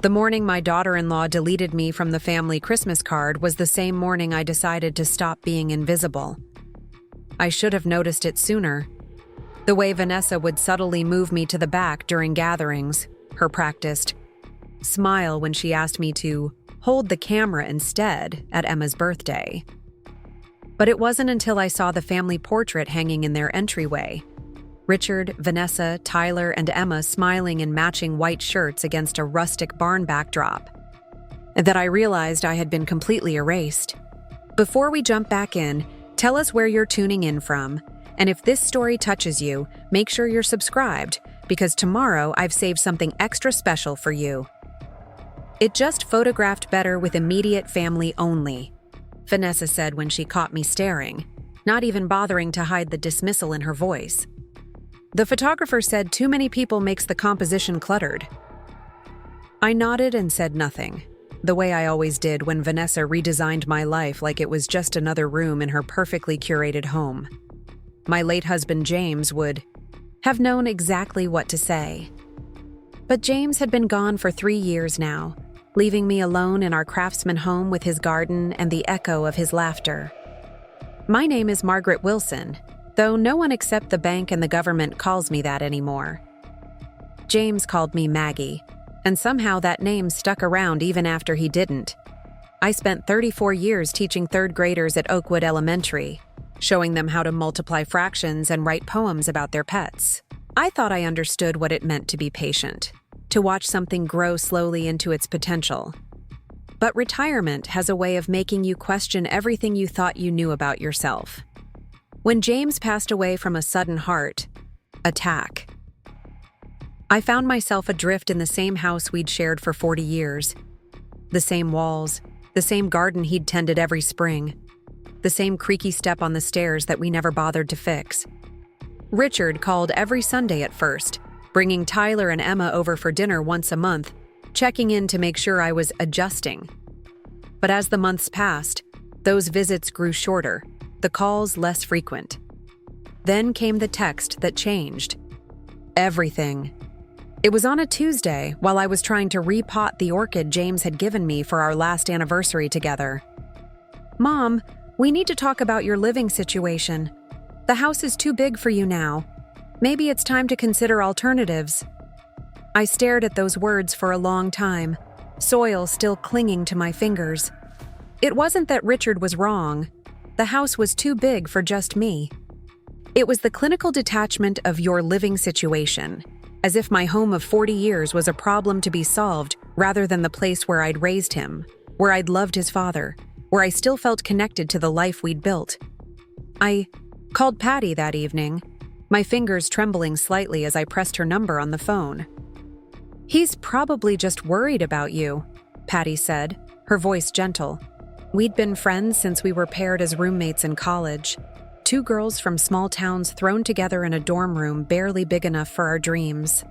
The morning my daughter-in-law deleted me from the family Christmas card was the same morning I decided to stop being invisible. I should have noticed it sooner. The way Vanessa would subtly move me to the back during gatherings, her practiced smile when she asked me to hold the camera instead at Emma's birthday. But it wasn't until I saw the family portrait hanging in their entryway. Richard, Vanessa, Tyler, and Emma smiling in matching white shirts against a rustic barn backdrop, that I realized I had been completely erased. Before we jump back in, tell us where you're tuning in from, and if this story touches you, make sure you're subscribed, because tomorrow I've saved something extra special for you. It just photographed better with immediate family only, Vanessa said when she caught me staring, not even bothering to hide the dismissal in her voice. The photographer said too many people makes the composition cluttered. I nodded and said nothing, the way I always did when Vanessa redesigned my life like it was just another room in her perfectly curated home. My late husband James would have known exactly what to say. But James had been gone for 3 years now, leaving me alone in our craftsman home with his garden and the echo of his laughter. My name is Margaret Wilson, though no one except the bank and the government calls me that anymore. James called me Maggie, and somehow that name stuck around even after he didn't. I spent 34 years teaching third graders at Oakwood Elementary, showing them how to multiply fractions and write poems about their pets. I thought I understood what it meant to be patient, to watch something grow slowly into its potential. But retirement has a way of making you question everything you thought you knew about yourself. When James passed away from a sudden heart attack, I found myself adrift in the same house we'd shared for 40 years. The same walls, the same garden he'd tended every spring, the same creaky step on the stairs that we never bothered to fix. Richard called every Sunday at first, bringing Tyler and Emma over for dinner once a month, checking in to make sure I was adjusting. But as the months passed, those visits grew shorter, the calls less frequent. Then came the text that changed everything. It was on a Tuesday while I was trying to repot the orchid James had given me for our last anniversary together. "Mom, we need to talk about your living situation. The house is too big for you now. Maybe it's time to consider alternatives." I stared at those words for a long time, soil still clinging to my fingers. It wasn't that Richard was wrong. The house was too big for just me. It was the clinical detachment of your living situation, as if my home of 40 years was a problem to be solved rather than the place where I'd raised him, where I'd loved his father, where I still felt connected to the life we'd built. I called Patty that evening, my fingers trembling slightly as I pressed her number on the phone. "He's probably just worried about you," Patty said, her voice gentle. We'd been friends since we were paired as roommates in college. 2 girls from small towns thrown together in a dorm room barely big enough for our dreams.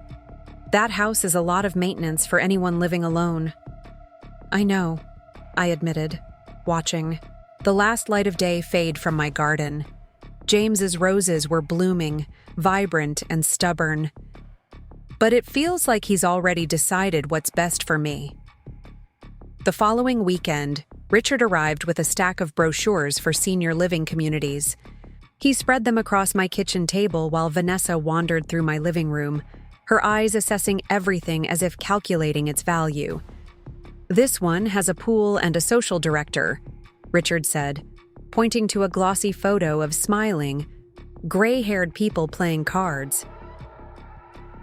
That house is a lot of maintenance for anyone living alone. "I know," I admitted, watching the last light of day fade from my garden. James's roses were blooming, vibrant and stubborn. But it feels like he's already decided what's best for me. The following weekend, Richard arrived with a stack of brochures for senior living communities. He spread them across my kitchen table while Vanessa wandered through my living room, her eyes assessing everything as if calculating its value. "This one has a pool and a social director," Richard said, pointing to a glossy photo of smiling, gray-haired people playing cards.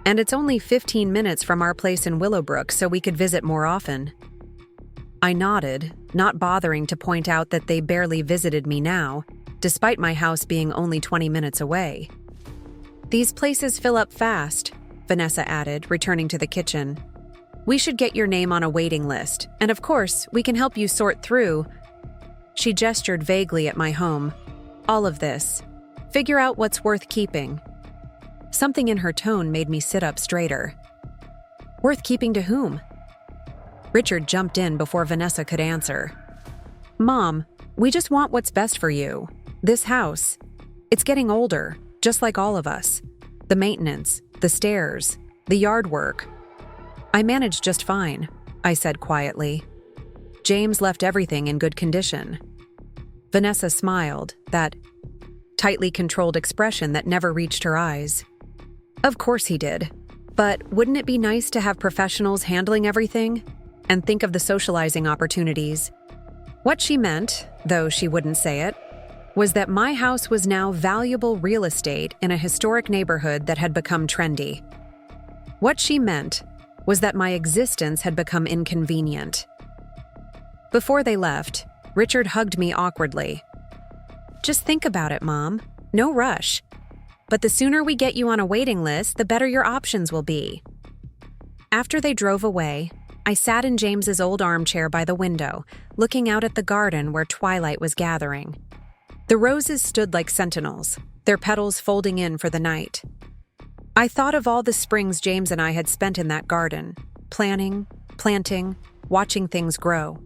"And it's only 15 minutes from our place in Willowbrook, so we could visit more often." I nodded, not bothering to point out that they barely visited me now, despite my house being only 20 minutes away. "These places fill up fast," Vanessa added, returning to the kitchen. "We should get your name on a waiting list, and of course, we can help you sort through." She gestured vaguely at my home. "All of this. Figure out what's worth keeping." Something in her tone made me sit up straighter. "Worth keeping to whom?" Richard jumped in before Vanessa could answer. "Mom, we just want what's best for you. This house, it's getting older, just like all of us. The maintenance, the stairs, the yard work. I managed just fine. I said quietly. James left everything in good condition. Vanessa smiled, that tightly controlled expression that never reached her eyes. Of course he did. But wouldn't it be nice to have professionals handling everything? And think of the socializing opportunities. What she meant, though she wouldn't say it, was that my house was now valuable real estate in a historic neighborhood that had become trendy. What she meant was that my existence had become inconvenient. Before they left, Richard hugged me awkwardly. Just think about it, Mom. No rush. But the sooner we get you on a waiting list, the better your options will be. After they drove away, I sat in James's old armchair by the window, looking out at the garden where twilight was gathering. The roses stood like sentinels, their petals folding in for the night. I thought of all the springs James and I had spent in that garden, planning, planting, watching things grow.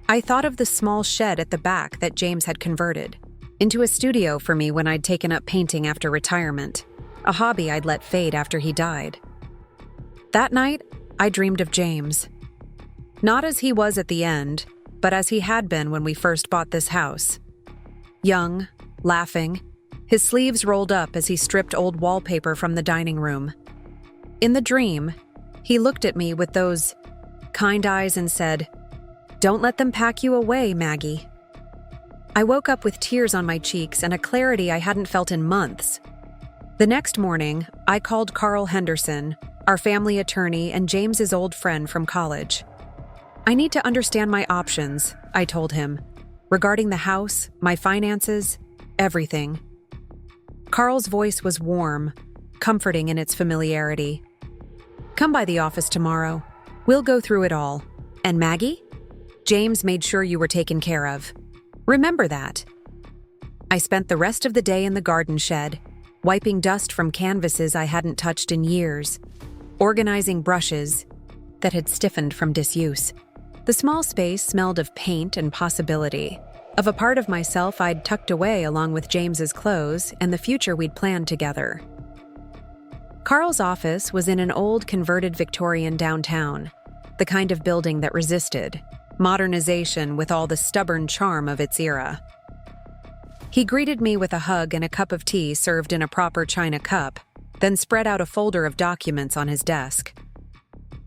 I thought of the small shed at the back that James had converted into a studio for me when I'd taken up painting after retirement, a hobby I'd let fade after he died. That night, I dreamed of James. Not as he was at the end, but as he had been when we first bought this house. Young, laughing, his sleeves rolled up as he stripped old wallpaper from the dining room. In the dream, he looked at me with those kind eyes and said, "Don't let them pack you away, Maggie." I woke up with tears on my cheeks and a clarity I hadn't felt in months. The next morning, I called Carl Henderson, our family attorney and James's old friend from college. "I need to understand my options," I told him, "regarding the house, my finances, everything." Carl's voice was warm, comforting in its familiarity. "Come by the office tomorrow. We'll go through it all. And Maggie? James made sure you were taken care of. Remember that." I spent the rest of the day in the garden shed, wiping dust from canvases I hadn't touched in years, organizing brushes that had stiffened from disuse. The small space smelled of paint and possibility, of a part of myself I'd tucked away along with James's clothes and the future we'd planned together. Carl's office was in an old converted Victorian downtown, the kind of building that resisted modernization with all the stubborn charm of its era. He greeted me with a hug and a cup of tea served in a proper china cup, then spread out a folder of documents on his desk.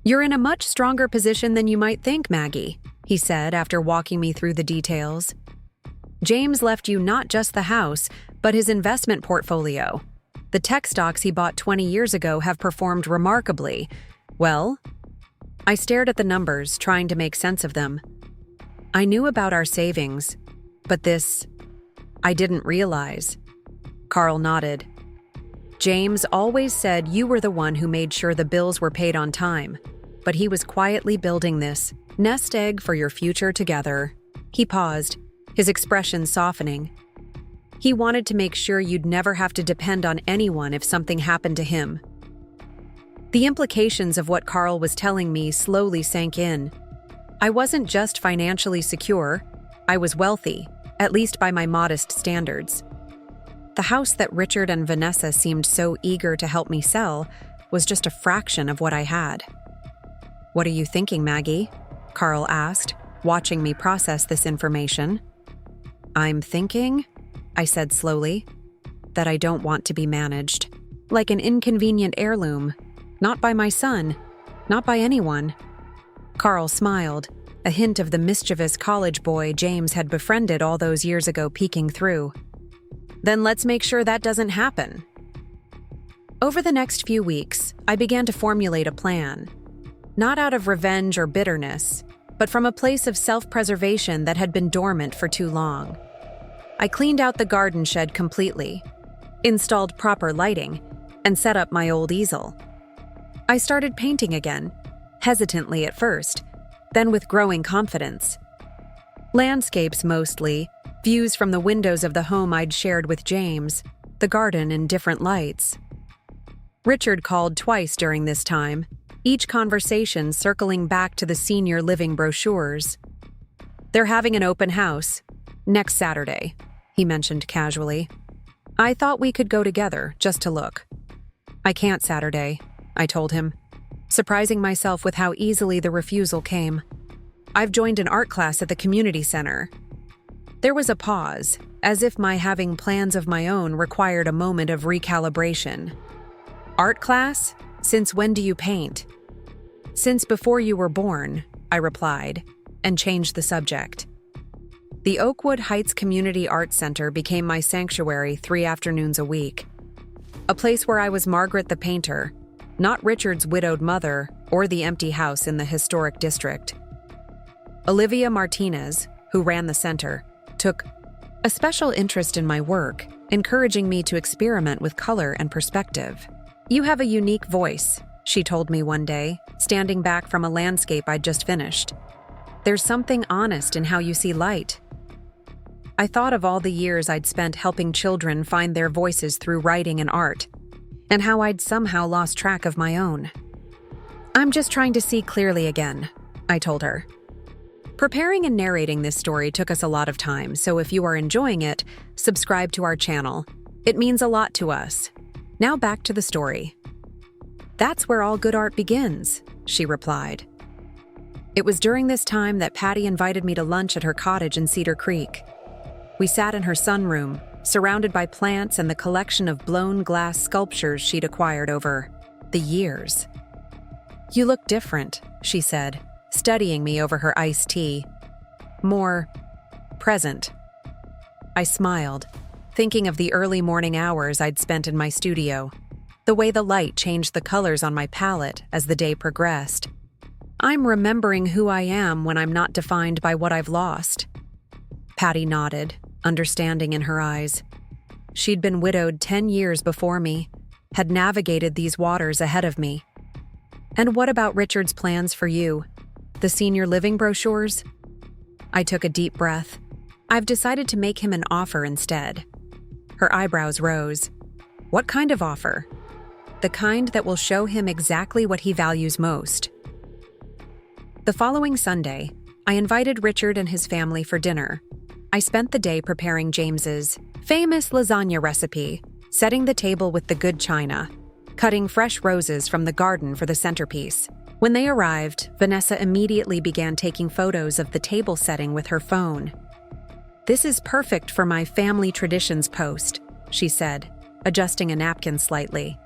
"You're in a much stronger position than you might think, Maggie," he said after walking me through the details. "James left you not just the house, but his investment portfolio. The tech stocks he bought 20 years ago have performed remarkably well." I stared at the numbers, trying to make sense of them. I knew about our savings, but this, I didn't realize. Carl nodded. "James always said you were the one who made sure the bills were paid on time, but he was quietly building this nest egg for your future together." He paused, his expression softening. "He wanted to make sure you'd never have to depend on anyone if something happened to him." The implications of what Carl was telling me slowly sank in. I wasn't just financially secure, I was wealthy, at least by my modest standards. The house that Richard and Vanessa seemed so eager to help me sell was just a fraction of what I had. "What are you thinking, Maggie?" Carl asked, watching me process this information. "I'm thinking," I said slowly, "that I don't want to be managed. Like an inconvenient heirloom. Not by my son, not by anyone." Carl smiled, a hint of the mischievous college boy James had befriended all those years ago peeking through. "Then let's make sure that doesn't happen." Over the next few weeks, I began to formulate a plan. Not out of revenge or bitterness, but from a place of self-preservation that had been dormant for too long. I cleaned out the garden shed completely, installed proper lighting, and set up my old easel. I started painting again, hesitantly at first, then with growing confidence. Landscapes mostly, views from the windows of the home I'd shared with James, the garden in different lights. Richard called twice during this time, each conversation circling back to the senior living brochures. "They're having an open house next Saturday," he mentioned casually. "I thought we could go together just to look." "I can't Saturday," I told him. surprising myself with how easily the refusal came. "I've joined an art class at the community center." There was a pause, as if my having plans of my own required a moment of recalibration. "Art class? Since when do you paint?" "Since before you were born," I replied, and changed the subject. The Oakwood Heights Community Arts Center became my sanctuary 3 afternoons a week. A place where I was Margaret the painter, not Richard's widowed mother or the empty house in the historic district. Olivia Martinez, who ran the center, took a special interest in my work, encouraging me to experiment with color and perspective. "You have a unique voice," she told me one day, standing back from a landscape I'd just finished. "There's something honest in how you see light." I thought of all the years I'd spent helping children find their voices through writing and art, and how I'd somehow lost track of my own. "I'm just trying to see clearly again," I told her. Preparing and narrating this story took us a lot of time, so if you are enjoying it, subscribe to our channel. It means a lot to us. Now back to the story. "That's where all good art begins," she replied. It was during this time that Patty invited me to lunch at her cottage in Cedar Creek. We sat in her sunroom, surrounded by plants and the collection of blown glass sculptures she'd acquired over the years. "You look different," she said, studying me over her iced tea. "More present." I smiled, thinking of the early morning hours I'd spent in my studio, the way the light changed the colors on my palette as the day progressed. "I'm remembering who I am when I'm not defined by what I've lost." Patty nodded, understanding in her eyes. She'd been widowed 10 years before me, had navigated these waters ahead of me. "And what about Richard's plans for you? The senior living brochures?" I took a deep breath. "I've decided to make him an offer instead." Her eyebrows rose. "What kind of offer?" "The kind that will show him exactly what he values most." The following Sunday, I invited Richard and his family for dinner. I spent the day preparing James's famous lasagna recipe, setting the table with the good china, cutting fresh roses from the garden for the centerpiece. When they arrived, Vanessa immediately began taking photos of the table setting with her phone. "This is perfect for my family traditions post," she said, adjusting a napkin slightly.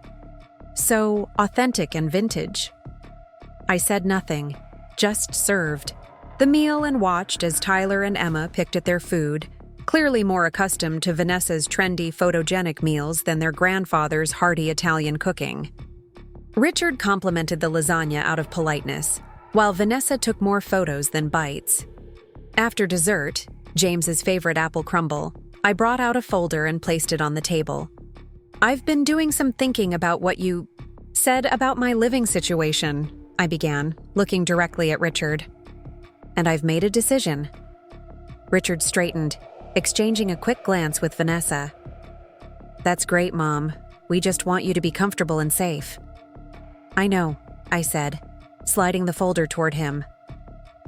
"So authentic and vintage." I said nothing, just served the meal and watched as Tyler and Emma picked at their food, clearly more accustomed to Vanessa's trendy, photogenic meals than their grandfather's hearty Italian cooking. Richard complimented the lasagna out of politeness, while Vanessa took more photos than bites. After dessert, James's favorite apple crumble, I brought out a folder and placed it on the table. "I've been doing some thinking about what you said about my living situation," I began, looking directly at Richard. "And I've made a decision." Richard straightened, exchanging a quick glance with Vanessa. "That's great, Mom. We just want you to be comfortable and safe." "I know," I said, sliding the folder toward him.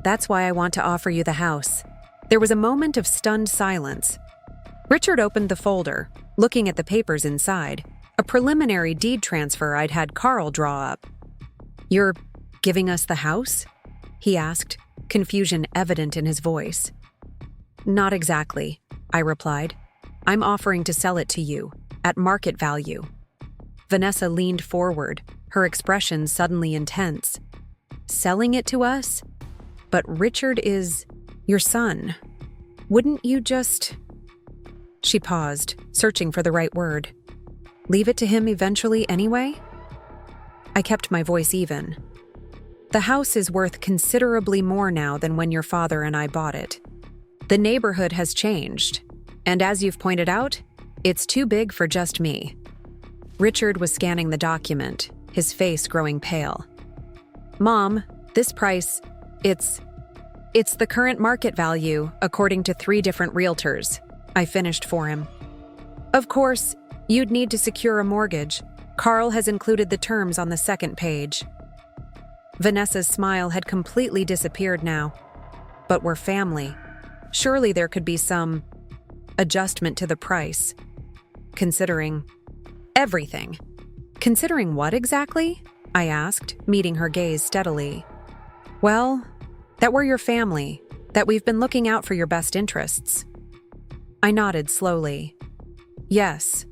"That's why I want to offer you the house." There was a moment of stunned silence. Richard opened the folder, looking at the papers inside, a preliminary deed transfer I'd had Carl draw up. "You're giving us the house?" he asked, confusion evident in his voice. "Not exactly," I replied. "I'm offering to sell it to you, at market value." Vanessa leaned forward, her expression suddenly intense. "Selling it to us? But Richard is your son. Wouldn't you just—" She paused, searching for the right word. "Leave it to him eventually anyway?" I kept my voice even. "The house is worth considerably more now than when your father and I bought it. The neighborhood has changed, and as you've pointed out, it's too big for just me." Richard was scanning the document, his face growing pale. "Mom, this price, it's the current market value, according to 3 different realtors," I finished for him. "Of course, you'd need to secure a mortgage. Carl has included the terms on the second page." Vanessa's smile had completely disappeared now. "But we're family. Surely there could be some adjustment to the price. Considering everything." "Considering what exactly?" I asked, meeting her gaze steadily. Well, that we're your family, that we've been looking out for your best interests. I nodded slowly. Yes,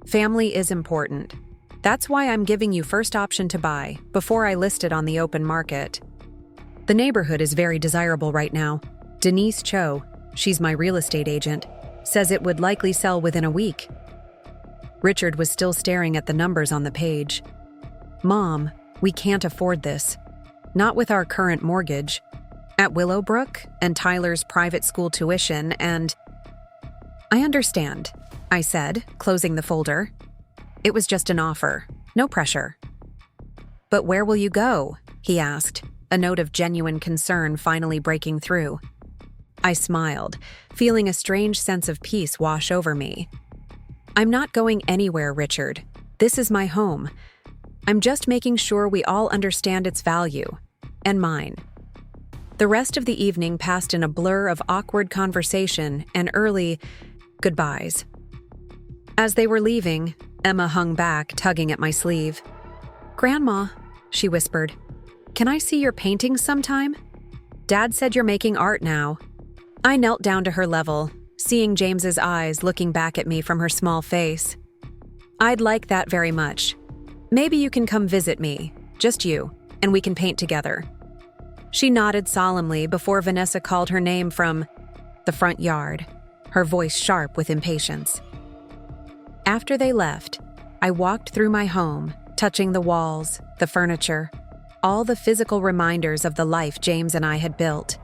family is important. That's why I'm giving you first option to buy, before I list it on the open market. The neighborhood is very desirable right now. Denise Cho, she's my real estate agent, says it would likely sell within a week. Richard was still staring at the numbers on the page. Mom, we can't afford this. Not with our current mortgage. At Willowbrook and Tyler's private school tuition and… I understand, I said, closing the folder. It was just an offer, no pressure. But where will you go? He asked, a note of genuine concern finally breaking through. I smiled, feeling a strange sense of peace wash over me. I'm not going anywhere, Richard. This is my home. I'm just making sure we all understand its value. And mine. The rest of the evening passed in a blur of awkward conversation and early goodbyes. As they were leaving, Emma hung back, tugging at my sleeve. Grandma, she whispered, can I see your paintings sometime? Dad said you're making art now. I knelt down to her level, seeing James's eyes looking back at me from her small face. I'd like that very much. Maybe you can come visit me, just you, and we can paint together. She nodded solemnly before Vanessa called her name from the front yard, her voice sharp with impatience. After they left, I walked through my home, touching the walls, the furniture, all the physical reminders of the life James and I had built.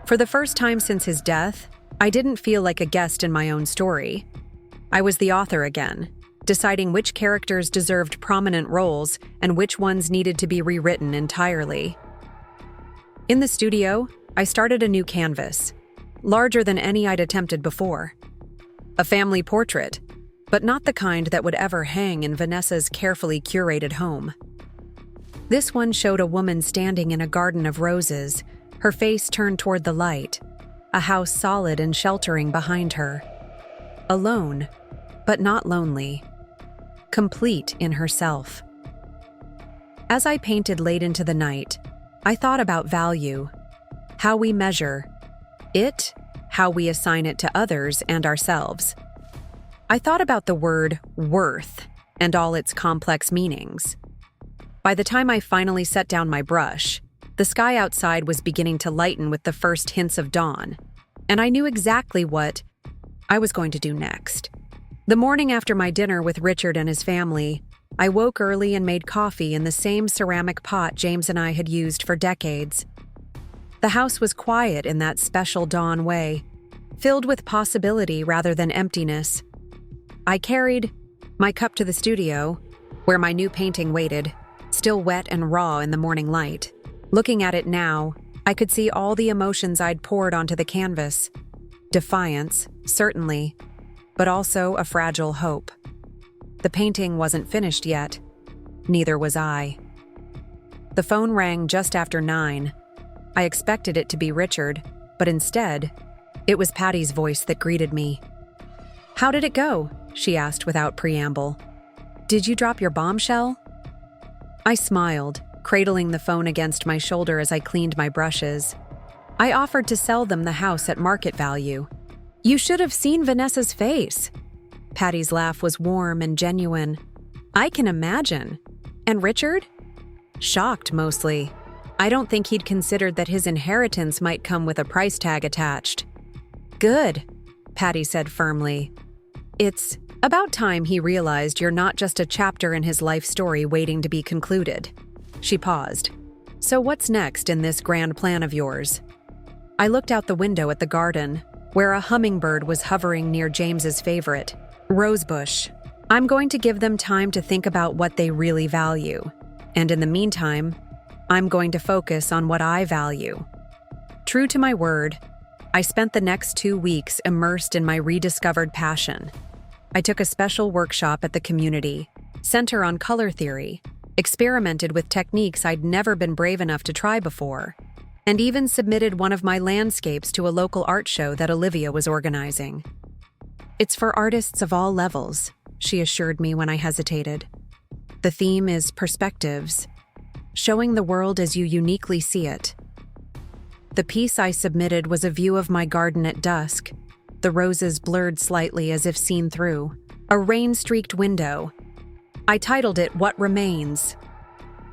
For the first time since his death, I didn't feel like a guest in my own story. I was the author again, deciding which characters deserved prominent roles and which ones needed to be rewritten entirely. In the studio, I started a new canvas, larger than any I'd attempted before. A family portrait, but not the kind that would ever hang in Vanessa's carefully curated home. This one showed a woman standing in a garden of roses, her face turned toward the light, a house solid and sheltering behind her. Alone, but not lonely. Complete in herself. As I painted late into the night, I thought about value, how we measure it, how we assign it to others and ourselves. I thought about the word worth and all its complex meanings. By the time I finally set down my brush, the sky outside was beginning to lighten with the first hints of dawn, and I knew exactly what I was going to do next. The morning after my dinner with Richard and his family, I woke early and made coffee in the same ceramic pot James and I had used for decades. The house was quiet in that special dawn way, filled with possibility rather than emptiness. I carried my cup to the studio, where my new painting waited, still wet and raw in the morning light. Looking at it now, I could see all the emotions I'd poured onto the canvas. Defiance, certainly, but also a fragile hope. The painting wasn't finished yet. Neither was I. The phone rang just after 9. I expected it to be Richard, but instead, it was Patty's voice that greeted me. "How did it go?" she asked without preamble. "Did you drop your bombshell?" I smiled, cradling the phone against my shoulder as I cleaned my brushes. I offered to sell them the house at market value. "You should have seen Vanessa's face." Patty's laugh was warm and genuine. "I can imagine." "And Richard?" "Shocked, mostly. I don't think he'd considered that his inheritance might come with a price tag attached." "Good," Patty said firmly. "It's about time he realized you're not just a chapter in his life story waiting to be concluded." She paused. "So what's next in this grand plan of yours?" I looked out the window at the garden, where a hummingbird was hovering near James's favorite, rosebush. I'm going to give them time to think about what they really value. And in the meantime, I'm going to focus on what I value. True to my word, I spent the next 2 weeks immersed in my rediscovered passion. I took a special workshop at the community center on color theory, experimented with techniques I'd never been brave enough to try before, and even submitted one of my landscapes to a local art show that Olivia was organizing. "It's for artists of all levels," she assured me when I hesitated. The theme is perspectives, showing the world as you uniquely see it. The piece I submitted was a view of my garden at dusk, the roses blurred slightly as if seen through a rain-streaked window. I titled it, "What Remains."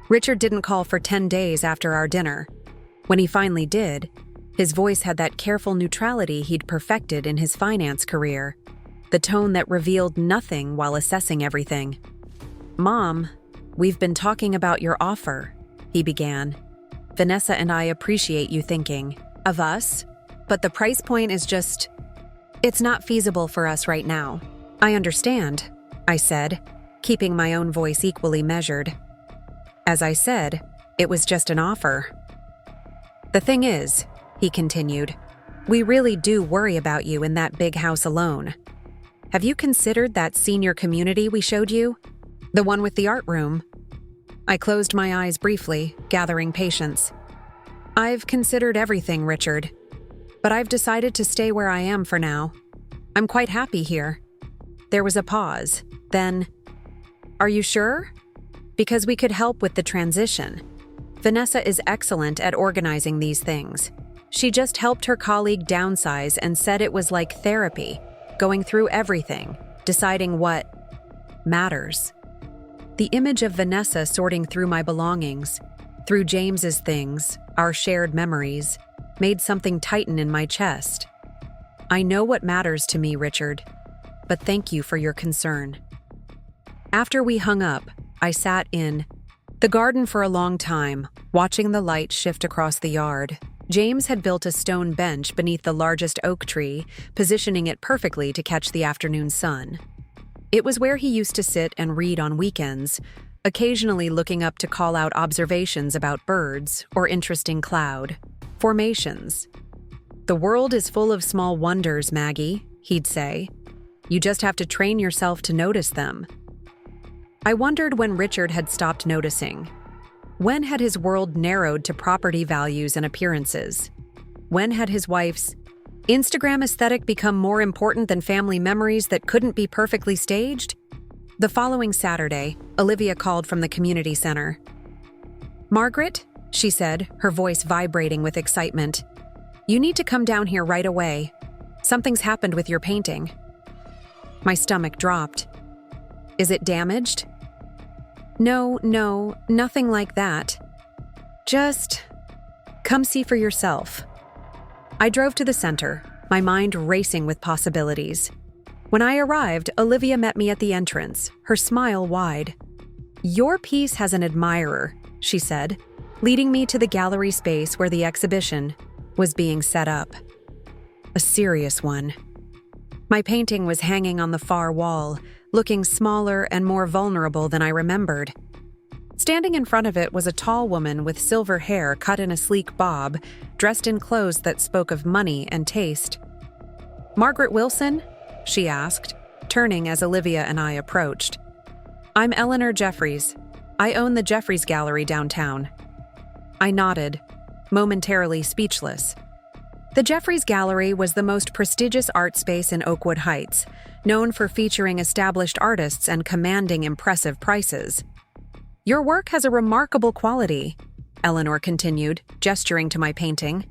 Richard didn't call for 10 days after our dinner. When he finally did, his voice had that careful neutrality he'd perfected in his finance career, the tone that revealed nothing while assessing everything. "Mom, we've been talking about your offer," he began. "Vanessa and I appreciate you thinking of us, but the price point is just, it's not feasible for us right now." "I understand," I said, keeping my own voice equally measured. "As I said, it was just an offer." "The thing is," he continued, "we really do worry about you in that big house alone. Have you considered that senior community we showed you? The one with the art room?" I closed my eyes briefly, gathering patience. "I've considered everything, Richard, but I've decided to stay where I am for now. I'm quite happy here." There was a pause. Then, "Are you sure? Because we could help with the transition. Vanessa is excellent at organizing these things. She just helped her colleague downsize and said it was like therapy, going through everything, deciding what matters." The image of Vanessa sorting through my belongings, through James's things, our shared memories, made something tighten in my chest. "I know what matters to me, Richard, but thank you for your concern." After we hung up, I sat in the garden for a long time, watching the light shift across the yard. James had built a stone bench beneath the largest oak tree, positioning it perfectly to catch the afternoon sun. It was where he used to sit and read on weekends, occasionally looking up to call out observations about birds or interesting cloud formations. "The world is full of small wonders, Maggie," he'd say. "You just have to train yourself to notice them." I wondered when Richard had stopped noticing. When had his world narrowed to property values and appearances? When had his wife's Instagram aesthetic become more important than family memories that couldn't be perfectly staged? The following Saturday, Olivia called from the community center. "Margaret," she said, her voice vibrating with excitement, "you need to come down here right away. Something's happened with your painting." My stomach dropped. "Is it damaged?" No, nothing like that. Just come see for yourself." I drove to the center, my mind racing with possibilities. When I arrived, Olivia met me at the entrance, her smile wide. "Your piece has an admirer," she said, leading me to the gallery space where the exhibition was being set up. A serious one. My painting was hanging on the far wall, looking smaller and more vulnerable than I remembered. Standing in front of it was a tall woman with silver hair cut in a sleek bob, dressed in clothes that spoke of money and taste. "Margaret Wilson?" she asked, turning as Olivia and I approached. "I'm Eleanor Jeffries. I own the Jeffries Gallery downtown." I nodded, momentarily speechless. The Jeffries Gallery was the most prestigious art space in Oakwood Heights, known for featuring established artists and commanding impressive prices. "Your work has a remarkable quality," Eleanor continued, gesturing to my painting.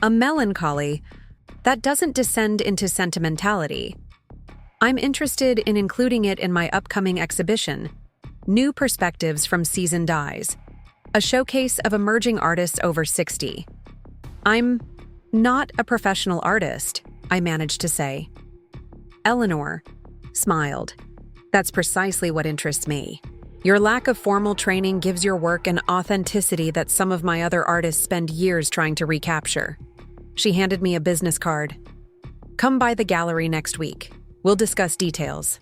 "A melancholy that doesn't descend into sentimentality. I'm interested in including it in my upcoming exhibition, New Perspectives from Seasoned Eyes, a showcase of emerging artists over 60. I'm not a professional artist," I managed to say. Eleanor smiled. "That's precisely what interests me. Your lack of formal training gives your work an authenticity that some of my other artists spend years trying to recapture." She handed me a business card. "Come by the gallery next week. We'll discuss details."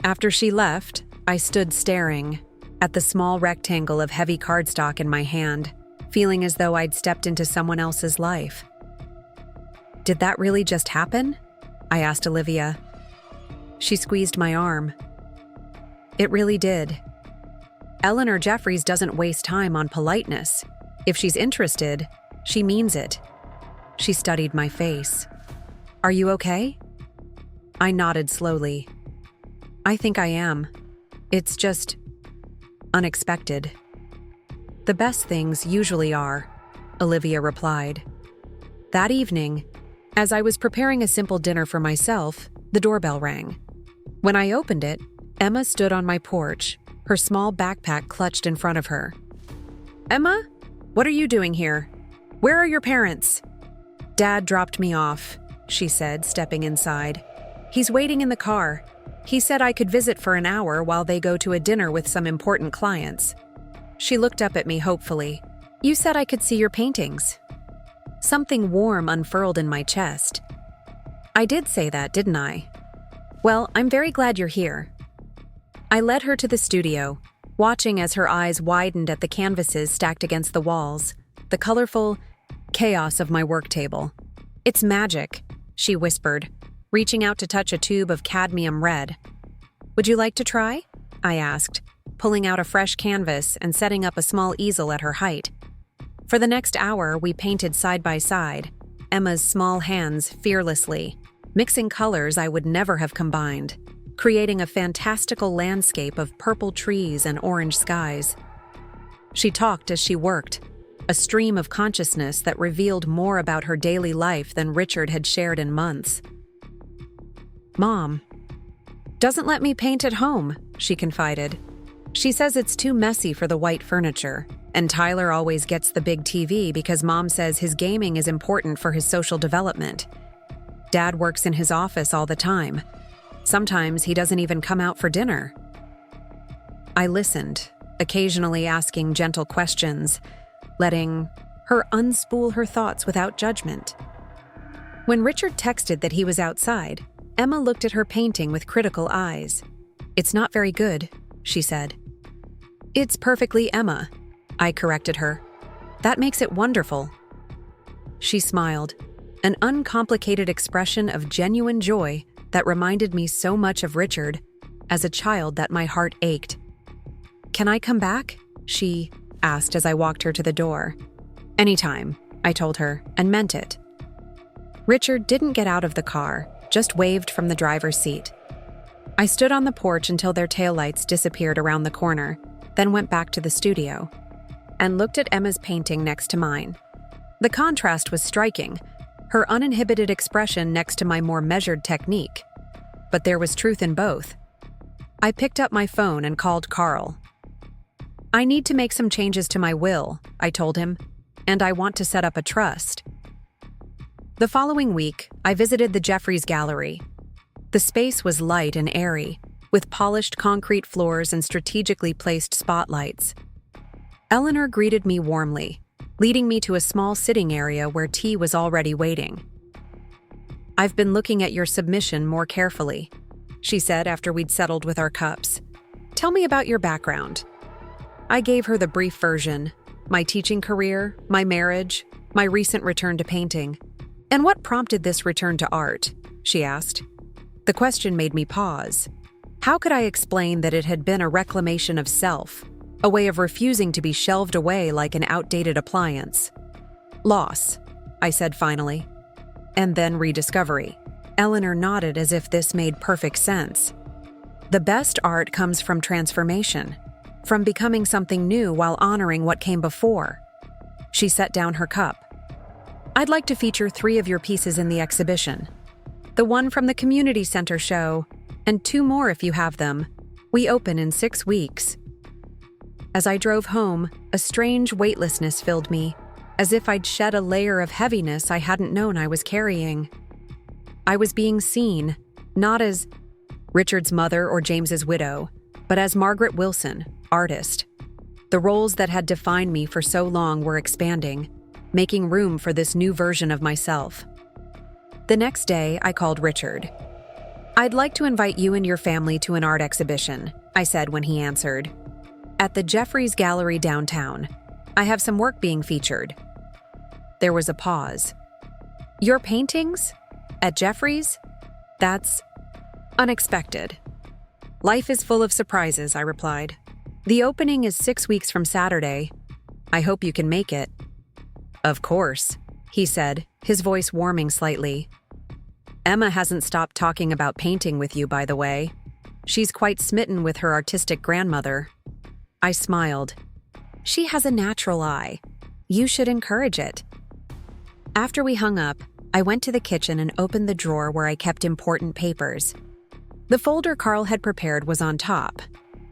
After she left, I stood staring at the small rectangle of heavy cardstock in my hand, feeling as though I'd stepped into someone else's life. "Did that really just happen?" I asked Olivia. She squeezed my arm. "It really did. Eleanor Jeffries doesn't waste time on politeness. If she's interested, she means it." She studied my face. "Are you okay?" I nodded slowly. "I think I am. It's just Unexpected. The best things usually are, Olivia replied. That evening, as I was preparing a simple dinner for myself, the doorbell rang. When I opened it, Emma stood on my porch, her small backpack clutched in front of her. Emma, what are you doing here? Where are your parents? Dad dropped me off, she said, stepping inside. He's waiting in the car. He said I could visit for an hour while they go to a dinner with some important clients. She looked up at me hopefully. You said I could see your paintings. Something warm unfurled in my chest. I did say that, didn't I? Well, I'm very glad you're here. I led her to the studio, watching as her eyes widened at the canvases stacked against the walls, the colorful chaos of my work table. It's magic, she whispered, reaching out to touch a tube of cadmium red. Would you like to try? I asked, pulling out a fresh canvas and setting up a small easel at her height. For the next hour, we painted side by side, Emma's small hands fearlessly, mixing colors I would never have combined, creating a fantastical landscape of purple trees and orange skies. She talked as she worked, a stream of consciousness that revealed more about her daily life than Richard had shared in months. Mom doesn't let me paint at home, she confided. She says it's too messy for the white furniture, and Tyler always gets the big TV because Mom says his gaming is important for his social development. Dad works in his office all the time. Sometimes he doesn't even come out for dinner. I listened, occasionally asking gentle questions, letting her unspool her thoughts without judgment. When Richard texted that he was outside, Emma looked at her painting with critical eyes. It's not very good, she said. It's perfectly Emma, I corrected her. That makes it wonderful. She smiled, an uncomplicated expression of genuine joy that reminded me so much of Richard, as a child that my heart ached. Can I come back? She asked as I walked her to the door. Anytime, I told her, and meant it. Richard didn't get out of the car, just waved from the driver's seat. I stood on the porch until their taillights disappeared around the corner, then went back to the studio, and looked at Emma's painting next to mine. The contrast was striking, her uninhibited expression next to my more measured technique. But there was truth in both. I picked up my phone and called Carl. I need to make some changes to my will, I told him, and I want to set up a trust. The following week, I visited the Jeffries Gallery. The space was light and airy, with polished concrete floors and strategically placed spotlights. Eleanor greeted me warmly, leading me to a small sitting area where tea was already waiting. I've been looking at your submission more carefully, she said after we'd settled with our cups. Tell me about your background. I gave her the brief version, my teaching career, my marriage, my recent return to painting. And what prompted this return to art? She asked. The question made me pause. How could I explain that it had been a reclamation of self, a way of refusing to be shelved away like an outdated appliance? Loss, I said finally. And then rediscovery. Eleanor nodded as if this made perfect sense. The best art comes from transformation, from becoming something new while honoring what came before. She set down her cup. I'd like to feature 3 of your pieces in the exhibition. The one from the community center show, and 2 more if you have them. We open in 6 weeks. As I drove home, a strange weightlessness filled me, as if I'd shed a layer of heaviness I hadn't known I was carrying. I was being seen, not as Richard's mother or James's widow, but as Margaret Wilson, artist. The roles that had defined me for so long were expanding, making room for this new version of myself. The next day, I called Richard. I'd like to invite you and your family to an art exhibition, I said when he answered. At the Jeffries Gallery downtown. I have some work being featured. There was a pause. Your paintings? At Jeffries? That's unexpected. Life is full of surprises, I replied. The opening is 6 weeks from Saturday. I hope you can make it. Of course, he said, his voice warming slightly. Emma hasn't stopped talking about painting with you, by the way. She's quite smitten with her artistic grandmother. I smiled. She has a natural eye. You should encourage it. After we hung up, I went to the kitchen and opened the drawer where I kept important papers. The folder Carl had prepared was on top.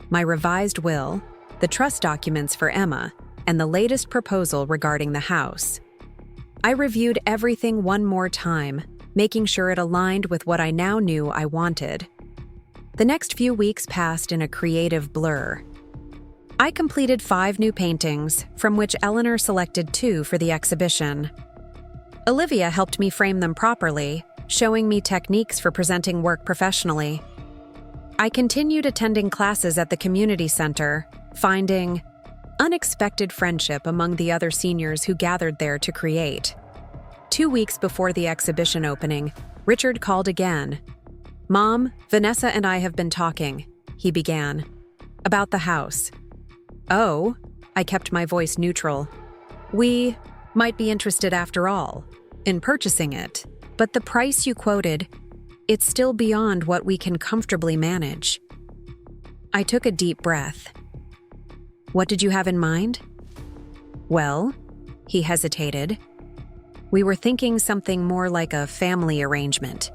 My revised will, the trust documents for Emma, and the latest proposal regarding the house. I reviewed everything one more time, making sure it aligned with what I now knew I wanted. The next few weeks passed in a creative blur. I completed 5 new paintings, from which Eleanor selected 2 for the exhibition. Olivia helped me frame them properly, showing me techniques for presenting work professionally. I continued attending classes at the community center, finding unexpected friendship among the other seniors who gathered there to create. 2 weeks before the exhibition opening, Richard called again. "Mom, Vanessa and I have been talking," he began, "about the house." "Oh," I kept my voice neutral. "We might be interested after all in purchasing it, but the price you quoted, it's still beyond what we can comfortably manage." I took a deep breath. "What did you have in mind?" "Well," he hesitated. "We were thinking something more like a family arrangement.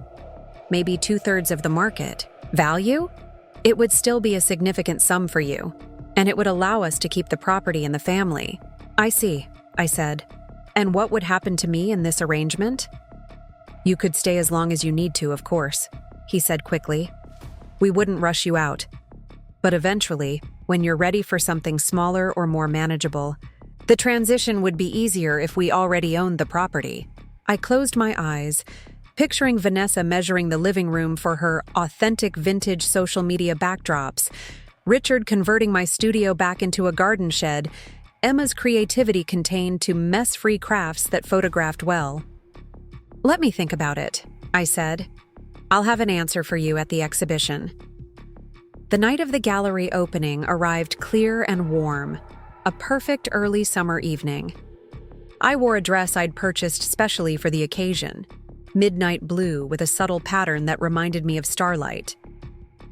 Maybe 2/3 of the market. Value? It would still be a significant sum for you, and it would allow us to keep the property in the family." "I see," I said. "And what would happen to me in this arrangement?" "You could stay as long as you need to, of course," he said quickly. "We wouldn't rush you out. But eventually, when you're ready for something smaller or more manageable, the transition would be easier if we already owned the property." I closed my eyes, picturing Vanessa measuring the living room for her authentic vintage social media backdrops, Richard converting my studio back into a garden shed, Emma's creativity contained to mess-free crafts that photographed well. "Let me think about it," I said. "I'll have an answer for you at the exhibition." The night of the gallery opening arrived clear and warm, a perfect early summer evening. I wore a dress I'd purchased specially for the occasion, midnight blue with a subtle pattern that reminded me of starlight.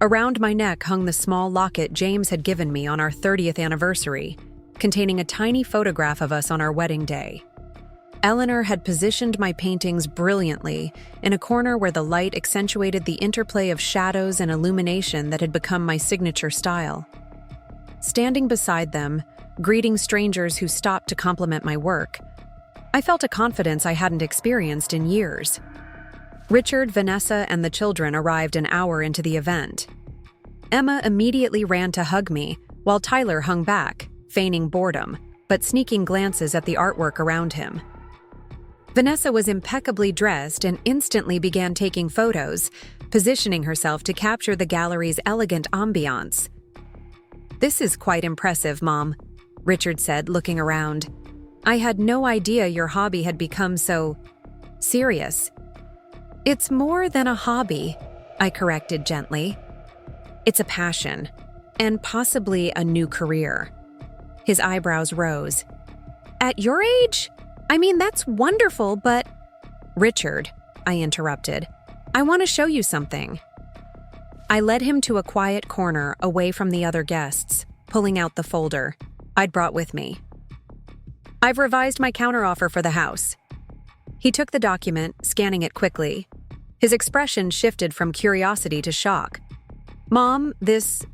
Around my neck hung the small locket James had given me on our 30th anniversary, containing a tiny photograph of us on our wedding day. Eleanor had positioned my paintings brilliantly in a corner where the light accentuated the interplay of shadows and illumination that had become my signature style. Standing beside them, greeting strangers who stopped to compliment my work, I felt a confidence I hadn't experienced in years. Richard, Vanessa, and the children arrived an hour into the event. Emma immediately ran to hug me, while Tyler hung back, feigning boredom, but sneaking glances at the artwork around him. Vanessa was impeccably dressed and instantly began taking photos, positioning herself to capture the gallery's elegant ambiance. "This is quite impressive, Mom," Richard said, looking around. "I had no idea your hobby had become so serious." "It's more than a hobby," I corrected gently. "It's a passion, and possibly a new career." His eyebrows rose. "At your age? I mean, that's wonderful, but—" "Richard," I interrupted, "I want to show you something." I led him to a quiet corner away from the other guests, pulling out the folder I'd brought with me. "I've revised my counteroffer for the house." He took the document, scanning it quickly. His expression shifted from curiosity to shock. "Mom, this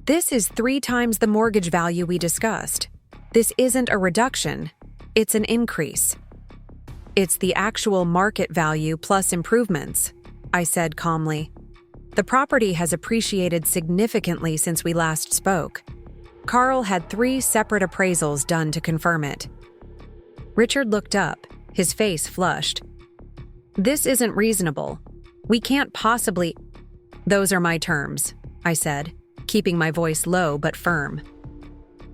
is 3 times the mortgage value we discussed. This isn't a reduction, it's an increase." "It's the actual market value plus improvements," I said calmly. "The property has appreciated significantly since we last spoke." Carl had 3 separate appraisals done to confirm it. Richard looked up, his face flushed. "This isn't reasonable. We can't possibly—" "Those are my terms," I said, keeping my voice low but firm.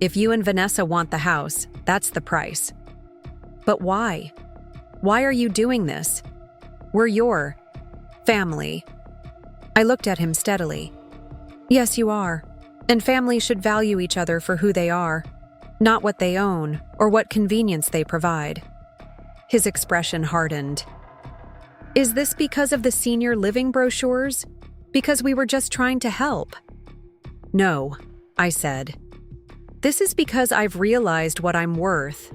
"If you and Vanessa want the house, that's the price." "But why? Why are you doing this? We're your family." I looked at him steadily. "Yes, you are. And families should value each other for who they are, not what they own or what convenience they provide." His expression hardened. "Is this because of the senior living brochures? Because we were just trying to help?" "No," I said. This is because I've realized what I'm worth,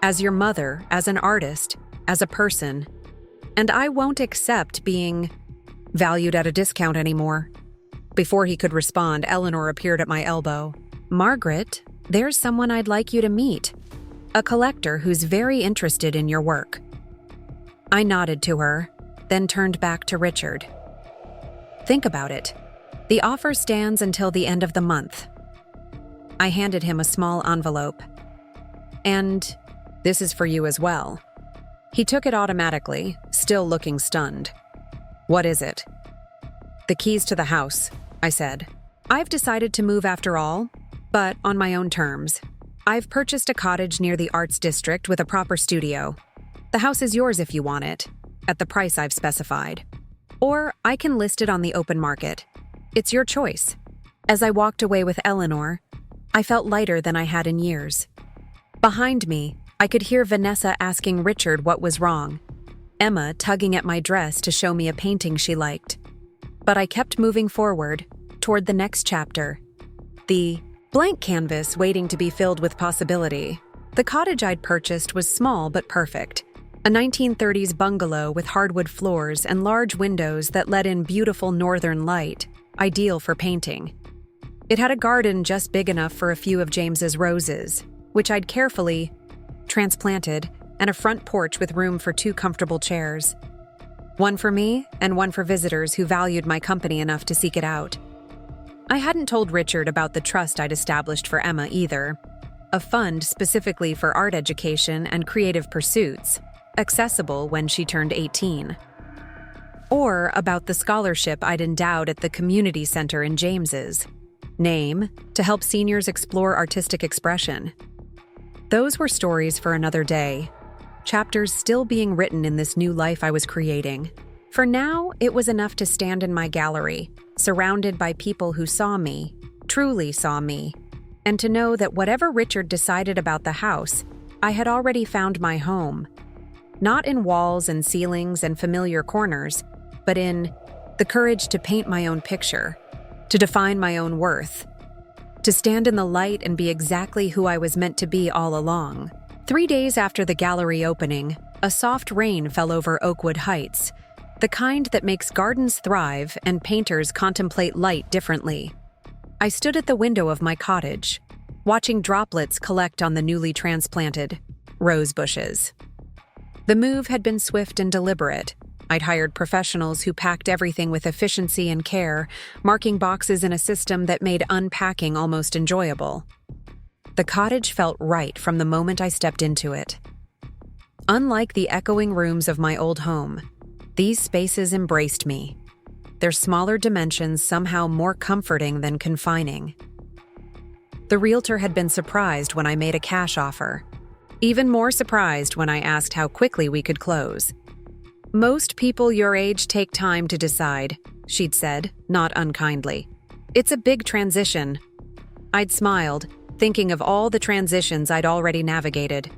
as your mother, as an artist, as a person, and I won't accept being valued at a discount anymore." Before he could respond, Eleanor appeared at my elbow. "Margaret, there's someone I'd like you to meet. A collector who's very interested in your work." I nodded to her, then turned back to Richard. "Think about it. The offer stands until the end of the month." I handed him a small envelope. "And this is for you as well." He took it automatically, still looking stunned. "What is it?" "The keys to the house," I said. "I've decided to move after all, but on my own terms. I've purchased a cottage near the Arts District with a proper studio. The house is yours if you want it, at the price I've specified. Or I can list it on the open market. It's your choice." As I walked away with Eleanor, I felt lighter than I had in years. Behind me, I could hear Vanessa asking Richard what was wrong, Emma tugging at my dress to show me a painting she liked. But I kept moving forward, toward the next chapter. The blank canvas waiting to be filled with possibility. The cottage I'd purchased was small but perfect. A 1930s bungalow with hardwood floors and large windows that let in beautiful northern light, ideal for painting. It had a garden just big enough for a few of James's roses, which I'd carefully transplanted, and a front porch with room for 2 comfortable chairs. One for me and one for visitors who valued my company enough to seek it out. I hadn't told Richard about the trust I'd established for Emma either, a fund specifically for art education and creative pursuits, accessible when she turned 18. Or about the scholarship I'd endowed at the community center in James's name to help seniors explore artistic expression. Those were stories for another day, chapters still being written in this new life I was creating. For now, it was enough to stand in my gallery, surrounded by people who saw me, truly saw me, and to know that whatever Richard decided about the house, I had already found my home. Not in walls and ceilings and familiar corners, but in the courage to paint my own picture, to define my own worth, to stand in the light and be exactly who I was meant to be all along. 3 days after the gallery opening, a soft rain fell over Oakwood Heights, the kind that makes gardens thrive and painters contemplate light differently. I stood at the window of my cottage, watching droplets collect on the newly transplanted rose bushes. The move had been swift and deliberate. I'd hired professionals who packed everything with efficiency and care, marking boxes in a system that made unpacking almost enjoyable. The cottage felt right from the moment I stepped into it. Unlike the echoing rooms of my old home, these spaces embraced me, their smaller dimensions somehow more comforting than confining. The realtor had been surprised when I made a cash offer, even more surprised when I asked how quickly we could close. "Most people your age take time to decide," she'd said, not unkindly. "It's a big transition." I'd smiled, thinking of all the transitions I'd already navigated.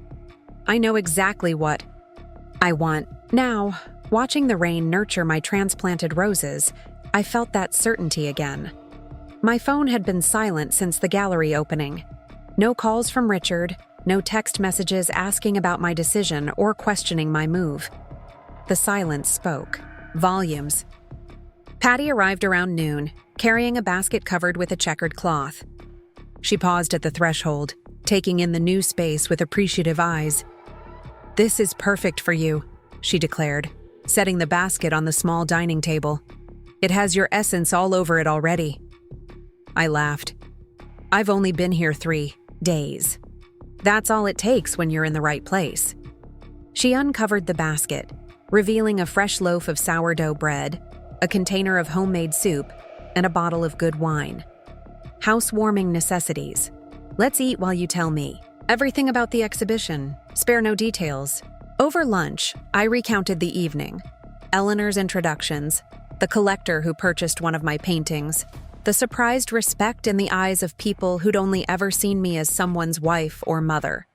I know exactly what I want. Now, watching the rain nurture my transplanted roses, I felt that certainty again. My phone had been silent since the gallery opening. No calls from Richard, no text messages asking about my decision or questioning my move. The silence spoke volumes. Patty arrived around noon, carrying a basket covered with a checkered cloth. She paused at the threshold, taking in the new space with appreciative eyes. "This is perfect for you," she declared, setting the basket on the small dining table. "It has your essence all over it already." I laughed. "I've only been here 3 days. That's all it takes when you're in the right place." She uncovered the basket, revealing a fresh loaf of sourdough bread, a container of homemade soup, and a bottle of good wine. Housewarming necessities. "Let's eat while you tell me everything about the exhibition. Spare no details." Over lunch, I recounted the evening. Eleanor's introductions, the collector who purchased one of my paintings, the surprised respect in the eyes of people who'd only ever seen me as someone's wife or mother.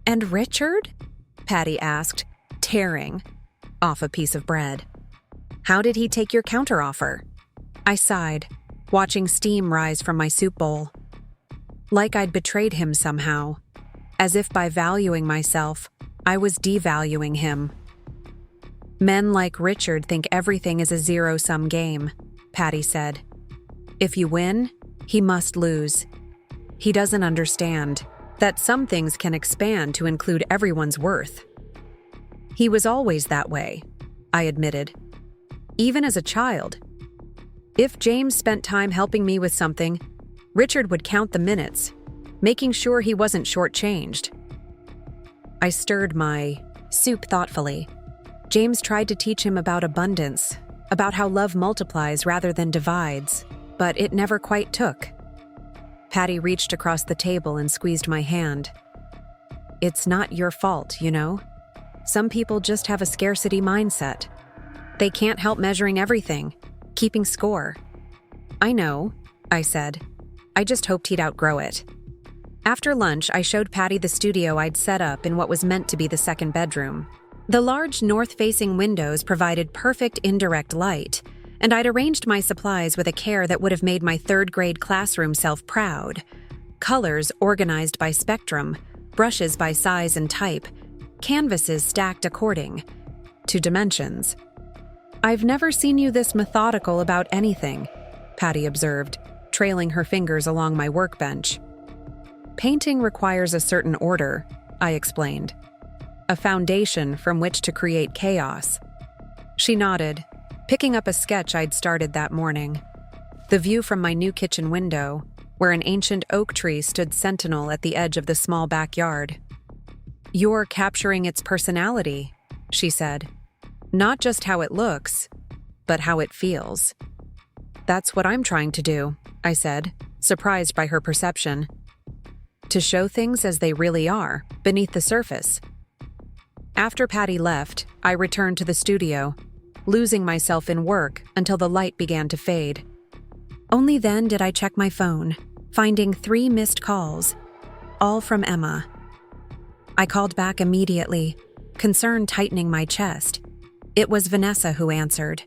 "And Richard?" Patty asked, tearing off a piece of bread. "How did he take your counteroffer?" I sighed, watching steam rise from my soup bowl. like I'd betrayed him somehow, as if by valuing myself, I was devaluing him. Men like Richard think everything is a zero-sum game, Patty said. If you win, he must lose. He doesn't understand that some things can expand to include everyone's worth. He was always that way, I admitted. Even as a child. If James spent time helping me with something, Richard would count the minutes, making sure he wasn't shortchanged. I stirred my soup thoughtfully. James tried to teach him about abundance, about how love multiplies rather than divides, but it never quite took. Patty reached across the table and squeezed my hand. It's not your fault, you know? Some people just have a scarcity mindset. They can't help measuring everything, keeping score. I know, I said. I just hoped he'd outgrow it. After lunch, I showed Patty the studio I'd set up in what was meant to be the second bedroom. The large north-facing windows provided perfect indirect light, and I'd arranged my supplies with a care that would have made my third-grade classroom self proud. Colors organized by spectrum, brushes by size and type, canvases stacked according to dimensions. I've never seen you this methodical about anything, Patty observed, trailing her fingers along my workbench. Painting requires a certain order, I explained. A foundation from which to create chaos. She nodded, picking up a sketch I'd started that morning. The view from my new kitchen window, where an ancient oak tree stood sentinel at the edge of the small backyard. You're capturing its personality, she said. Not just how it looks, but how it feels. That's what I'm trying to do, I said, surprised by her perception. To show things as they really are, beneath the surface. After Patty left, I returned to the studio, losing myself in work until the light began to fade. Only then did I check my phone, finding 3 missed calls, all from Emma. I called back immediately, concern tightening my chest. It was Vanessa who answered.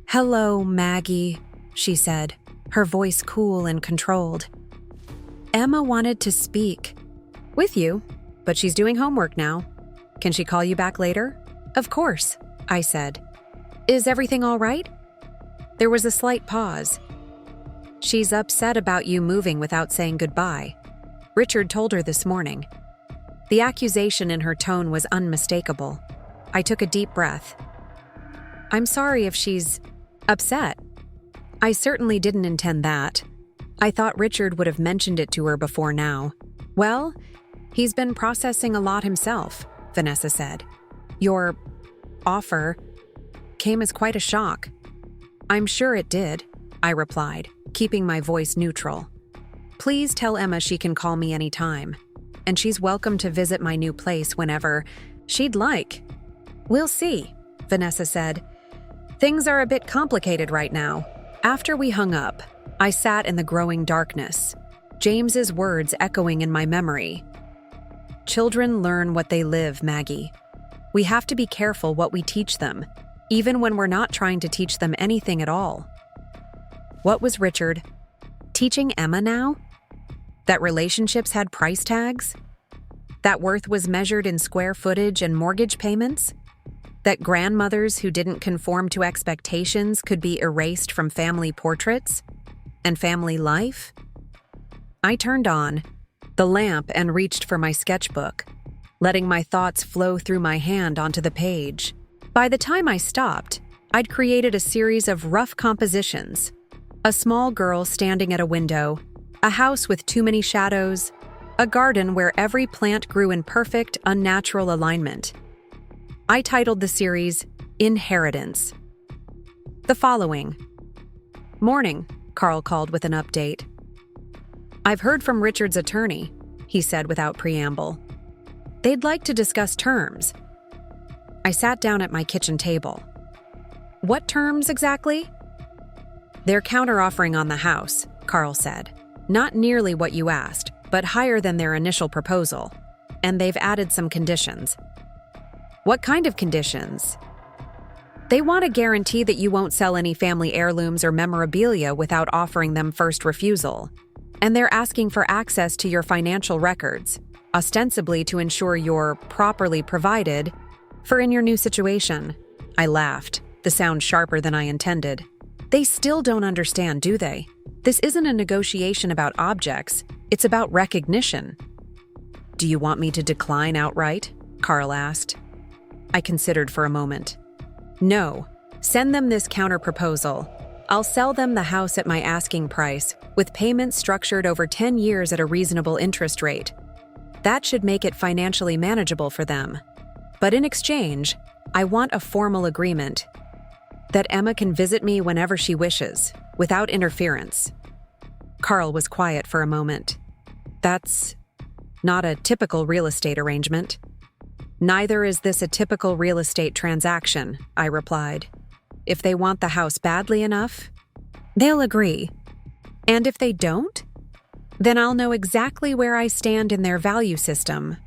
"Hello, Maggie," she said, her voice cool and controlled. "Emma wanted to speak with you, but she's doing homework now. Can she call you back later?" "Of course," I said. "Is everything all right?" There was a slight pause. "She's upset about you moving without saying goodbye. Richard told her this morning." The accusation in her tone was unmistakable. I took a deep breath. "I'm sorry if she's upset. I certainly didn't intend that. I thought Richard would have mentioned it to her before now." "Well, he's been processing a lot himself," Vanessa said. "Your offer came as quite a shock." "I'm sure it did," I replied, keeping my voice neutral. "Please tell Emma she can call me anytime, and she's welcome to visit my new place whenever she'd like." "We'll see," Vanessa said. "Things are a bit complicated right now." After we hung up, I sat in the growing darkness, James's words echoing in my memory. "Children learn what they live, Maggie. We have to be careful what we teach them, even when we're not trying to teach them anything at all." What was Richard teaching Emma now? That relationships had price tags? That worth was measured in square footage and mortgage payments? That grandmothers who didn't conform to expectations could be erased from family portraits and family life? I turned on the lamp and reached for my sketchbook, letting my thoughts flow through my hand onto the page. By the time I stopped, I'd created a series of rough compositions. A small girl standing at a window, a house with too many shadows, a garden where every plant grew in perfect, unnatural alignment. I titled the series, Inheritance. The following. "Morning," Carl called with an update. "I've heard from Richard's attorney," he said without preamble. "They'd like to discuss terms." I sat down at my kitchen table. "What terms exactly?" "They're counter-offering on the house," Carl said. "Not nearly what you asked, but higher than their initial proposal. And they've added some conditions." "What kind of conditions?" "They want a guarantee that you won't sell any family heirlooms or memorabilia without offering them first refusal." And they're asking for access to your financial records, ostensibly to ensure you're properly provided for in your new situation. I laughed, the sound sharper than I intended. They still don't understand, do they? This isn't a negotiation about objects, it's about recognition. Do you want me to decline outright? Carl asked. I considered for a moment. No, send them this counter-proposal. I'll sell them the house at my asking price, with payments structured over 10 years at a reasonable interest rate. That should make it financially manageable for them. But in exchange, I want a formal agreement that Emma can visit me whenever she wishes, without interference. Carl was quiet for a moment. That's not a typical real estate arrangement. Neither is this a typical real estate transaction, I replied. If they want the house badly enough, they'll agree. And if they don't, then I'll know exactly where I stand in their value system.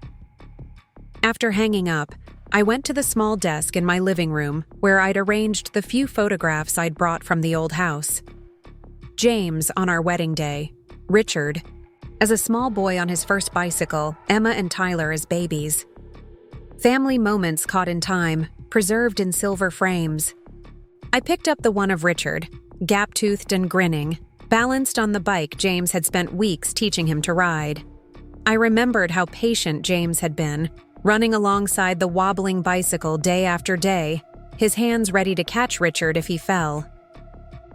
After hanging up, I went to the small desk in my living room where I'd arranged the few photographs I'd brought from the old house. James on our wedding day, Richard as a small boy on his first bicycle, Emma and Tyler as babies. Family moments caught in time, preserved in silver frames. I picked up the one of Richard, gap-toothed and grinning, balanced on the bike James had spent weeks teaching him to ride. I remembered how patient James had been, running alongside the wobbling bicycle day after day, his hands ready to catch Richard if he fell.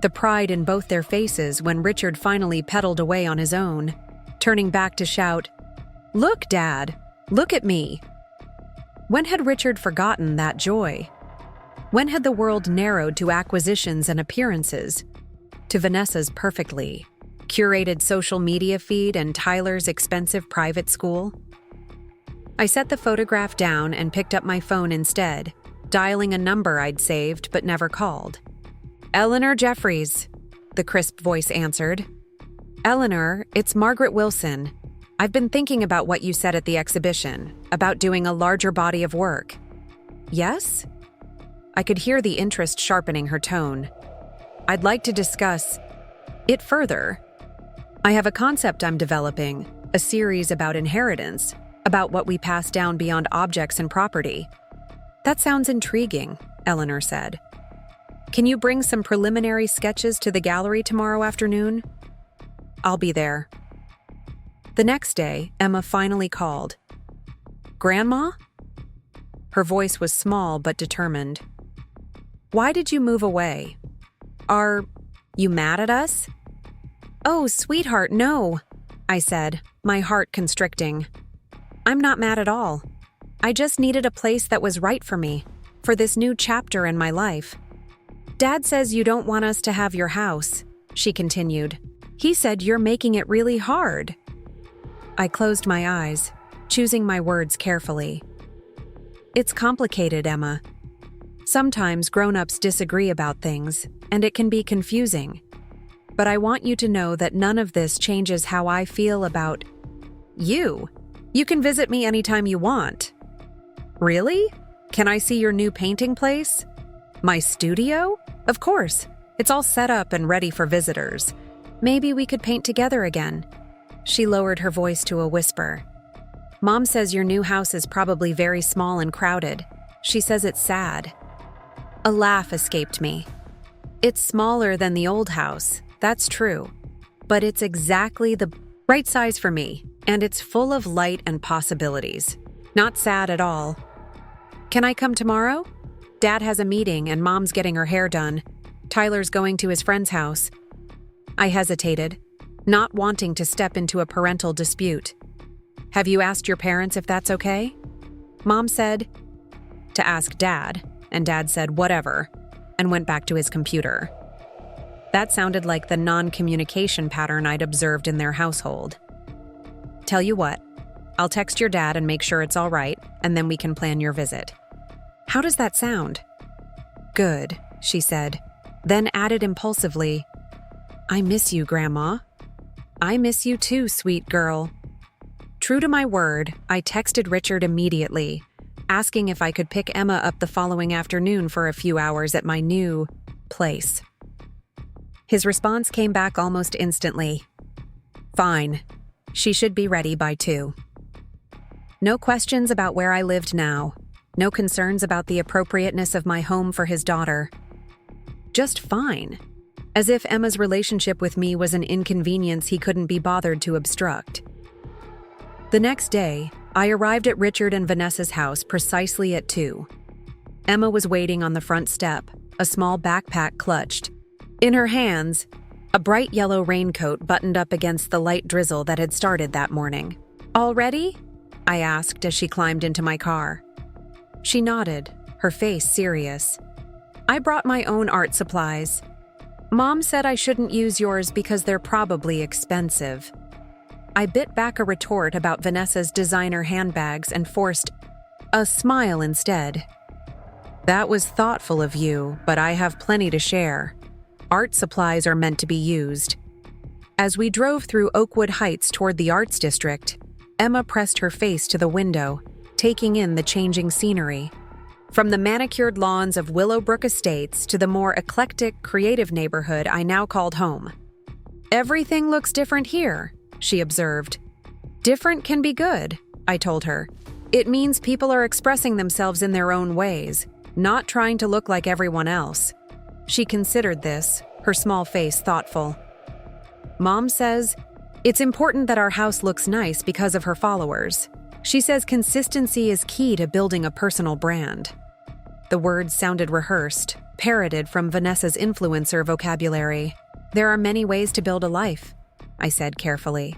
The pride in both their faces when Richard finally pedaled away on his own, turning back to shout, "Look, Dad! Look at me!" When had Richard forgotten that joy? When had the world narrowed to acquisitions and appearances? To Vanessa's perfectly curated social media feed and Tyler's expensive private school? I set the photograph down and picked up my phone instead, dialing a number I'd saved but never called. "Eleanor Jeffries," the crisp voice answered. "Eleanor, it's Margaret Wilson. I've been thinking about what you said at the exhibition, about doing a larger body of work." "Yes?" I could hear the interest sharpening her tone. "I'd like to discuss it further. I have a concept I'm developing, a series about inheritance, about what we pass down beyond objects and property." "That sounds intriguing," Eleanor said. "Can you bring some preliminary sketches to the gallery tomorrow afternoon?" "I'll be there." The next day, Emma finally called. "Grandma?" Her voice was small but determined. "Why did you move away? Are you mad at us?" "Oh, sweetheart, no," I said, my heart constricting. "I'm not mad at all. I just needed a place that was right for me, for this new chapter in my life." "Dad says you don't want us to have your house," she continued. "He said you're making it really hard." I closed my eyes, choosing my words carefully. "It's complicated, Emma. Sometimes grown-ups disagree about things, and it can be confusing. But I want you to know that none of this changes how I feel about you. You can visit me anytime you want." "Really? Can I see your new painting place?" "My studio? Of course. It's all set up and ready for visitors. Maybe we could paint together again." She lowered her voice to a whisper. "Mom says your new house is probably very small and crowded. She says it's sad." A laugh escaped me. "It's smaller than the old house, that's true. But it's exactly the right size for me, and it's full of light and possibilities. Not sad at all." "Can I come tomorrow? Dad has a meeting and Mom's getting her hair done. Tyler's going to his friend's house." I hesitated, not wanting to step into a parental dispute. "Have you asked your parents if that's okay?" Mom said to ask Dad, and Dad said whatever, and went back to his computer. That sounded like the non-communication pattern I'd observed in their household. "Tell you what, I'll text your dad and make sure it's all right, and then we can plan your visit." "How does that sound?" "Good," she said, then added impulsively, "I miss you, Grandma." "I miss you too, sweet girl." True to my word, I texted Richard immediately, asking if I could pick Emma up the following afternoon for a few hours at my new place. His response came back almost instantly. Fine. She should be ready by 2. No questions about where I lived now. No concerns about the appropriateness of my home for his daughter. Just fine. As if Emma's relationship with me was an inconvenience he couldn't be bothered to obstruct. The next day, I arrived at Richard and Vanessa's house precisely at 2. Emma was waiting on the front step, a small backpack clutched. In her hands, a bright yellow raincoat buttoned up against the light drizzle that had started that morning. "All ready?" I asked as she climbed into my car. She nodded, her face serious. "I brought my own art supplies. Mom said I shouldn't use yours because they're probably expensive." I bit back a retort about Vanessa's designer handbags and forced a smile instead. "That was thoughtful of you, but I have plenty to share. Art supplies are meant to be used." As we drove through Oakwood Heights toward the Arts District, Emma pressed her face to the window, taking in the changing scenery. From the manicured lawns of Willowbrook Estates to the more eclectic, creative neighborhood I now called home. "Everything looks different here," she observed. "Different can be good," I told her. "It means people are expressing themselves in their own ways, not trying to look like everyone else." She considered this, her small face thoughtful. "Mom says it's important that our house looks nice because of her followers. She says consistency is key to building a personal brand." The words sounded rehearsed, parroted from Vanessa's influencer vocabulary. "There are many ways to build a life," I said carefully.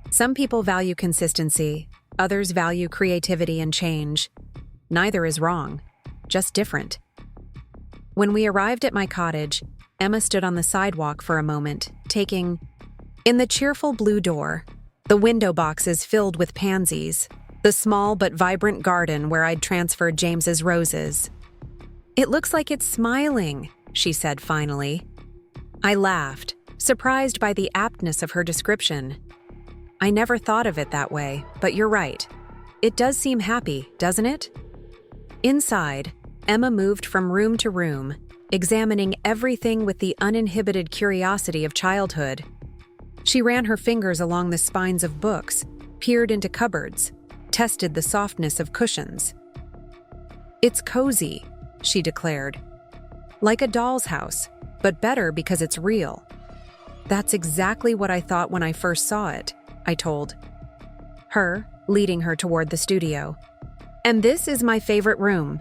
"Some people value consistency, others value creativity and change. Neither is wrong, just different." When we arrived at my cottage, Emma stood on the sidewalk for a moment, taking in the cheerful blue door, the window boxes filled with pansies, the small but vibrant garden where I'd transferred James's roses. "It looks like it's smiling," she said finally. I laughed, surprised by the aptness of her description. "I never thought of it that way, but you're right. It does seem happy, doesn't it?" Inside, Emma moved from room to room, examining everything with the uninhibited curiosity of childhood. She ran her fingers along the spines of books, peered into cupboards, tested the softness of cushions. "It's cozy," she declared. "Like a doll's house, but better because it's real." "That's exactly what I thought when I first saw it," I told her, leading her toward the studio. "And this is my favorite room."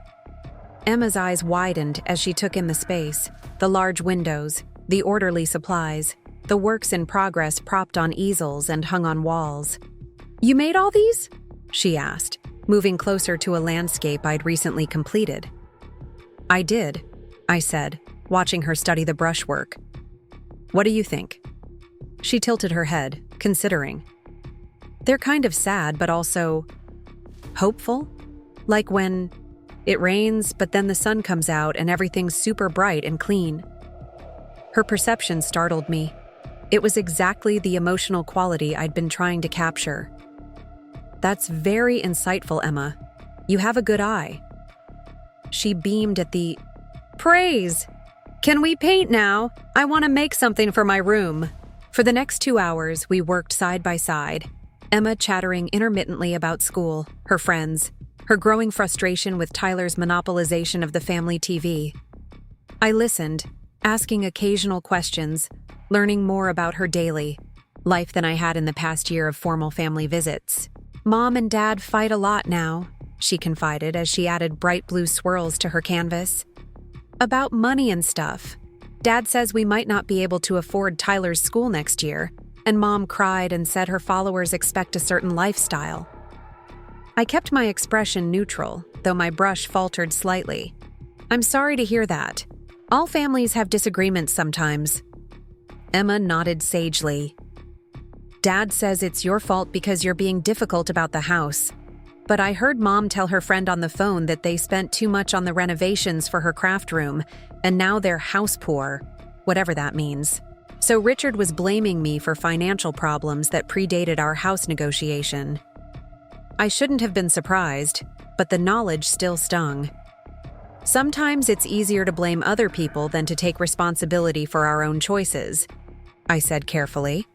Emma's eyes widened as she took in the space, the large windows, the orderly supplies, the works in progress propped on easels and hung on walls. "You made all these?" she asked, moving closer to a landscape I'd recently completed. "I did," I said, watching her study the brushwork. "What do you think?" She tilted her head, considering. "They're kind of sad, but also hopeful. Like when it rains, but then the sun comes out and everything's super bright and clean." Her perception startled me. It was exactly the emotional quality I'd been trying to capture. "That's very insightful, Emma. You have a good eye." She beamed at the praise. "Can we paint now? I want to make something for my room." For the next 2 hours, we worked side by side, Emma chattering intermittently about school, her friends, her growing frustration with Tyler's monopolization of the family TV. I listened, asking occasional questions, learning more about her daily life than I had in the past year of formal family visits. "Mom and Dad fight a lot now," she confided as she added bright blue swirls to her canvas. "About money and stuff. Dad says we might not be able to afford Tyler's school next year, and Mom cried and said her followers expect a certain lifestyle." I kept my expression neutral, though my brush faltered slightly. "I'm sorry to hear that. All families have disagreements sometimes." Emma nodded sagely. "Dad says it's your fault because you're being difficult about the house. But I heard Mom tell her friend on the phone that they spent too much on the renovations for her craft room, and now they're house poor, whatever that means. So Richard was blaming me for financial problems that predated our house negotiation." I shouldn't have been surprised, but the knowledge still stung. "Sometimes it's easier to blame other people than to take responsibility for our own choices," I said carefully.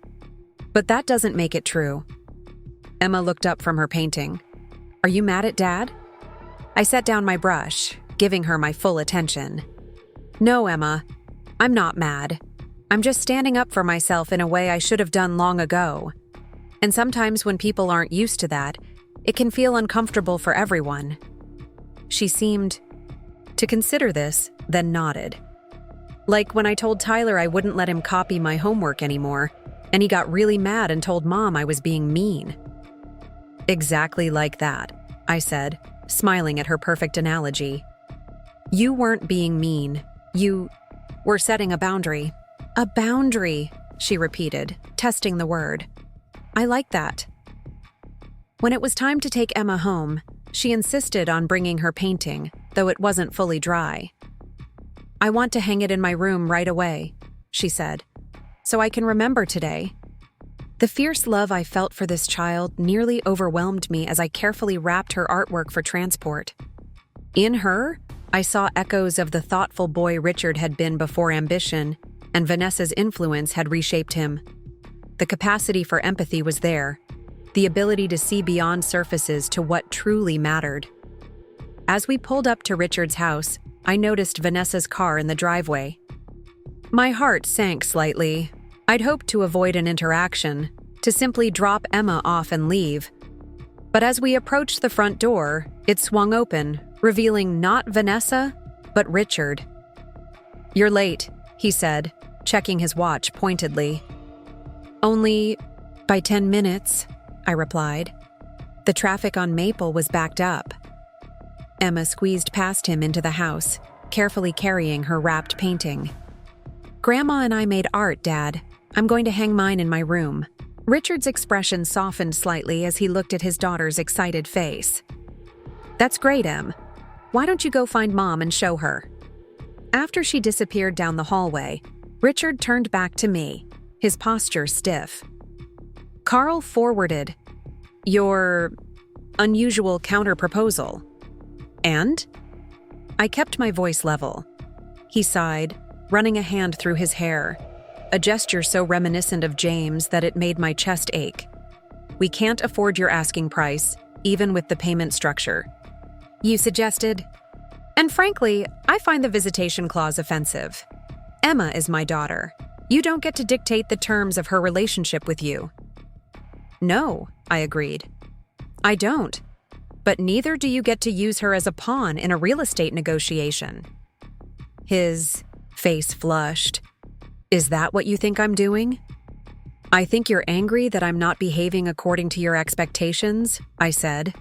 But that doesn't make it true. Emma looked up from her painting. Are you mad at Dad? I set down my brush, giving her my full attention. No, Emma, I'm not mad. I'm just standing up for myself in a way I should have done long ago. And sometimes when people aren't used to that, it can feel uncomfortable for everyone. She seemed to consider this, then nodded. Like when I told Tyler I wouldn't let him copy my homework anymore, and he got really mad and told Mom I was being mean. Exactly like that, I said, smiling at her perfect analogy. You weren't being mean. You were setting a boundary. A boundary, she repeated, testing the word. I like that. When it was time to take Emma home, she insisted on bringing her painting, though it wasn't fully dry. I want to hang it in my room right away, she said, so I can remember today. The fierce love I felt for this child nearly overwhelmed me as I carefully wrapped her artwork for transport. In her, I saw echoes of the thoughtful boy Richard had been before ambition, and Vanessa's influence had reshaped him. The capacity for empathy was there, the ability to see beyond surfaces to what truly mattered. As we pulled up to Richard's house, I noticed Vanessa's car in the driveway. My heart sank slightly. I'd hoped to avoid an interaction, to simply drop Emma off and leave. But as we approached the front door, it swung open, revealing not Vanessa, but Richard. You're late, he said, checking his watch pointedly. Only by 10 minutes, I replied. The traffic on Maple was backed up. Emma squeezed past him into the house, carefully carrying her wrapped painting. Grandma and I made art, Dad. I'm going to hang mine in my room. Richard's expression softened slightly as he looked at his daughter's excited face. That's great, Em. Why don't you go find Mom and show her? After she disappeared down the hallway, Richard turned back to me, his posture stiff. Carl forwarded your unusual counter-proposal. And? I kept my voice level. He sighed, running a hand through his hair, a gesture so reminiscent of James that it made my chest ache. We can't afford your asking price, even with the payment structure. You suggested? And frankly, I find the visitation clause offensive. Emma is my daughter. You don't get to dictate the terms of her relationship with you. No, I agreed. I don't. But neither do you get to use her as a pawn in a real estate negotiation. His face flushed. Is that what you think I'm doing? I think you're angry that I'm not behaving according to your expectations, I said.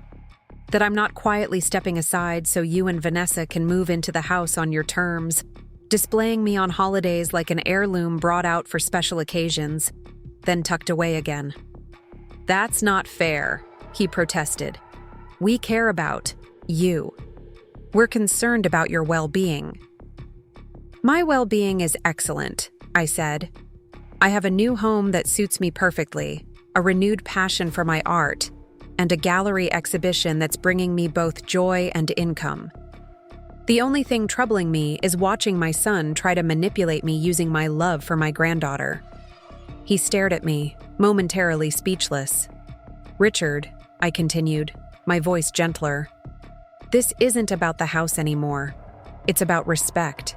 That I'm not quietly stepping aside so you and Vanessa can move into the house on your terms, displaying me on holidays like an heirloom brought out for special occasions, then tucked away again. That's not fair, he protested. We care about you. We're concerned about your well-being. My well-being is excellent, I said. I have a new home that suits me perfectly, a renewed passion for my art, and a gallery exhibition that's bringing me both joy and income. The only thing troubling me is watching my son try to manipulate me using my love for my granddaughter. He stared at me, momentarily speechless. Richard, I continued, my voice gentler. This isn't about the house anymore. It's about respect.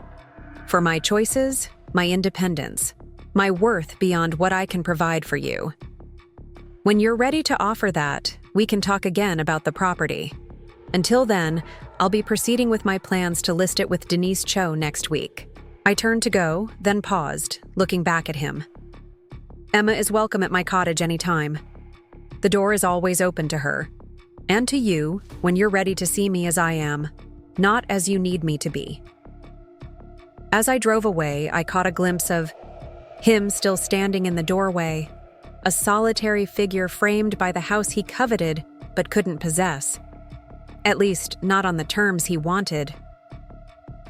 For my choices, my independence, my worth beyond what I can provide for you. When you're ready to offer that, we can talk again about the property. Until then, I'll be proceeding with my plans to list it with Denise Cho next week. I turned to go, then paused, looking back at him. Emma is welcome at my cottage anytime. The door is always open to her. And to you, when you're ready to see me as I am, not as you need me to be. As I drove away, I caught a glimpse of him still standing in the doorway, a solitary figure framed by the house he coveted but couldn't possess. At least, not on the terms he wanted.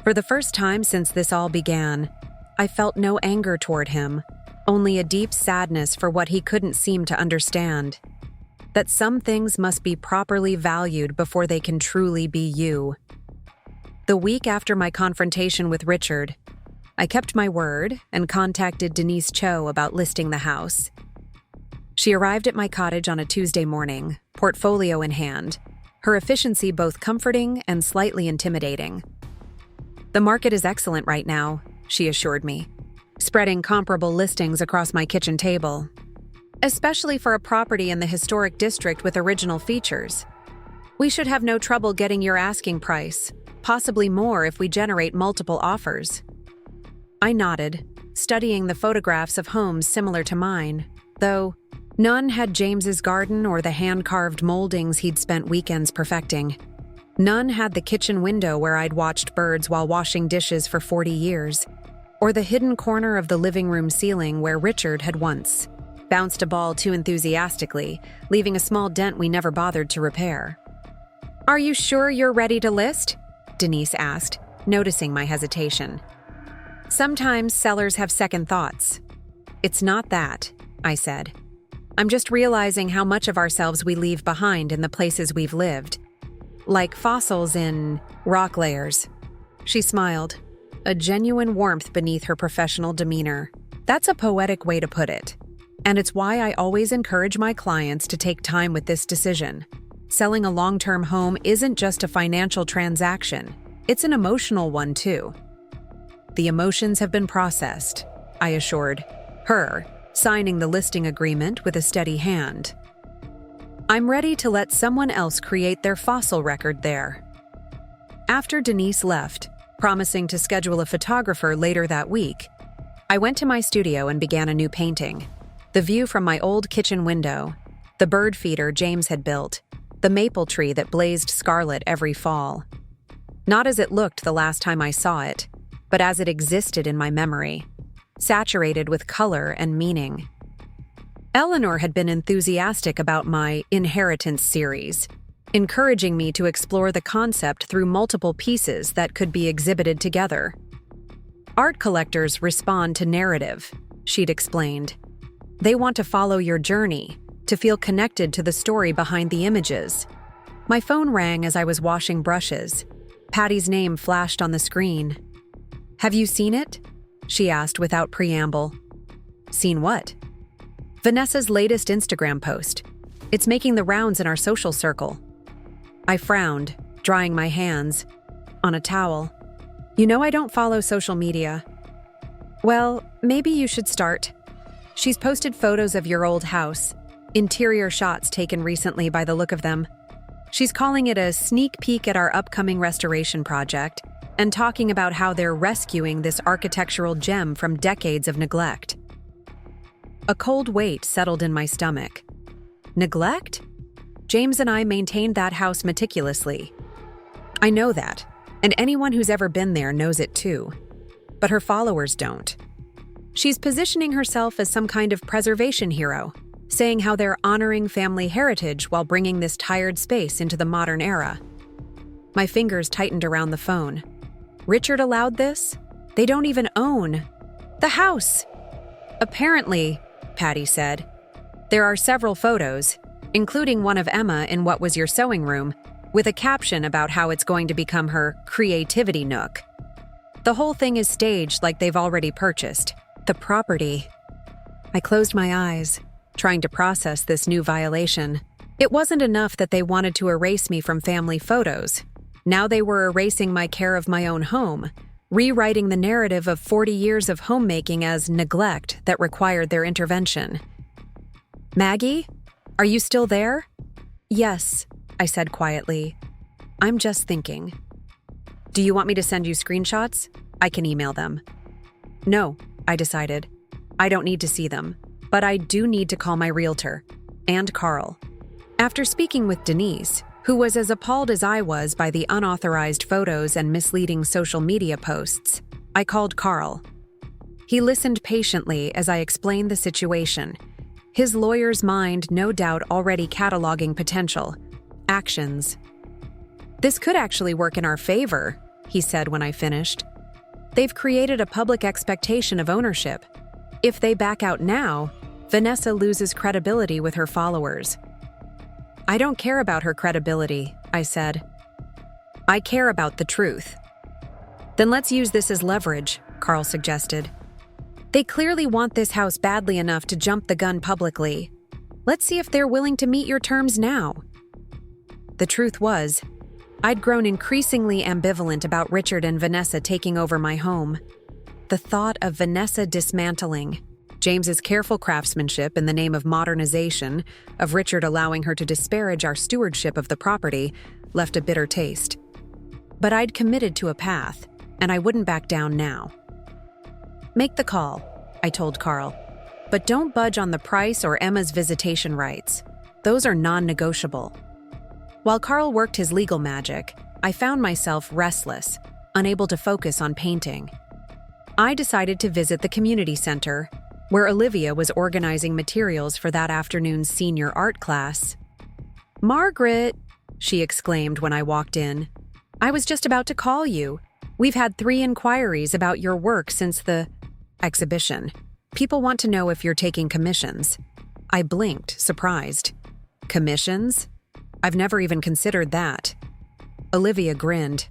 For the first time since this all began, I felt no anger toward him, only a deep sadness for what he couldn't seem to understand. That some things must be properly valued before they can truly be you. The week after my confrontation with Richard, I kept my word and contacted Denise Cho about listing the house. She arrived at my cottage on a Tuesday morning, portfolio in hand, her efficiency both comforting and slightly intimidating. "The market is excellent right now," she assured me, spreading comparable listings across my kitchen table. "Especially for a property in the historic district with original features. We should have no trouble getting your asking price, possibly more if we generate multiple offers." I nodded, studying the photographs of homes similar to mine, though none had James's garden or the hand-carved moldings he'd spent weekends perfecting. None had the kitchen window where I'd watched birds while washing dishes for 40 years, or the hidden corner of the living room ceiling where Richard had once bounced a ball too enthusiastically, leaving a small dent we never bothered to repair. "Are you sure you're ready to list?" Denise asked, noticing my hesitation. "Sometimes sellers have second thoughts." "It's not that," I said. "I'm just realizing how much of ourselves we leave behind in the places we've lived. Like fossils in rock layers." She smiled, a genuine warmth beneath her professional demeanor. "That's a poetic way to put it. And it's why I always encourage my clients to take time with this decision. Selling a long-term home isn't just a financial transaction, it's an emotional one too." "The emotions have been processed," I assured her, signing the listing agreement with a steady hand. "I'm ready to let someone else create their fossil record there." After Denise left, promising to schedule a photographer later that week, I went to my studio and began a new painting. The view from my old kitchen window, the bird feeder James had built, the maple tree that blazed scarlet every fall. Not as it looked the last time I saw it, but as it existed in my memory, saturated with color and meaning. Eleanor had been enthusiastic about my Inheritance series, encouraging me to explore the concept through multiple pieces that could be exhibited together. "Art collectors respond to narrative," she'd explained. "They want to follow your journey, to feel connected to the story behind the images." My phone rang as I was washing brushes. Patty's name flashed on the screen. "Have you seen it?" she asked without preamble. "Seen what?" "Vanessa's latest Instagram post. It's making the rounds in our social circle." I frowned, drying my hands on a towel. "You know I don't follow social media." "Well, maybe you should start. She's posted photos of your old house, interior shots taken recently by the look of them. She's calling it a sneak peek at our upcoming restoration project and talking about how they're rescuing this architectural gem from decades of neglect." A cold weight settled in my stomach. Neglect? James and I maintained that house meticulously. I know that, and anyone who's ever been there knows it too. But her followers don't. She's positioning herself as some kind of preservation hero, saying how they're honoring family heritage while bringing this tired space into the modern era. My fingers tightened around the phone. Richard allowed this? They don't even own the house. "Apparently," Patty said, "there are several photos, including one of Emma in what was your sewing room, with a caption about how it's going to become her creativity nook. The whole thing is staged like they've already purchased the property." I closed my eyes, trying to process this new violation. It wasn't enough that they wanted to erase me from family photos. Now they were erasing my care of my own home, rewriting the narrative of 40 years of homemaking as neglect that required their intervention. "Maggie, are you still there?" "Yes," I said quietly. "I'm just thinking." "Do you want me to send you screenshots? I can email them." "No," I decided. "I don't need to see them, but I do need to call my realtor, and Carl." After speaking with Denise, who was as appalled as I was by the unauthorized photos and misleading social media posts, I called Carl. He listened patiently as I explained the situation, his lawyer's mind no doubt already cataloging potential actions. "This could actually work in our favor," he said when I finished. "They've created a public expectation of ownership. If they back out now, Vanessa loses credibility with her followers." "I don't care about her credibility," I said. "I care about the truth." "Then let's use this as leverage," Carl suggested. "They clearly want this house badly enough to jump the gun publicly. Let's see if they're willing to meet your terms now. The truth was, I'd grown increasingly ambivalent about Richard and Vanessa taking over my home. The thought of Vanessa dismantling James's careful craftsmanship in the name of modernization, of Richard allowing her to disparage our stewardship of the property, left a bitter taste. But I'd committed to a path, and I wouldn't back down now. Make the call, I told Carl. But don't budge on the price or Emma's visitation rights. Those are non-negotiable. While Carl worked his legal magic, I found myself restless, unable to focus on painting. I decided to visit the community center, where Olivia was organizing materials for that afternoon's senior art class. "Margaret," she exclaimed when I walked in. "I was just about to call you. We've had 3 inquiries about your work since the exhibition. People want to know if you're taking commissions." I blinked, surprised. "Commissions? I've never even considered that." Olivia grinned.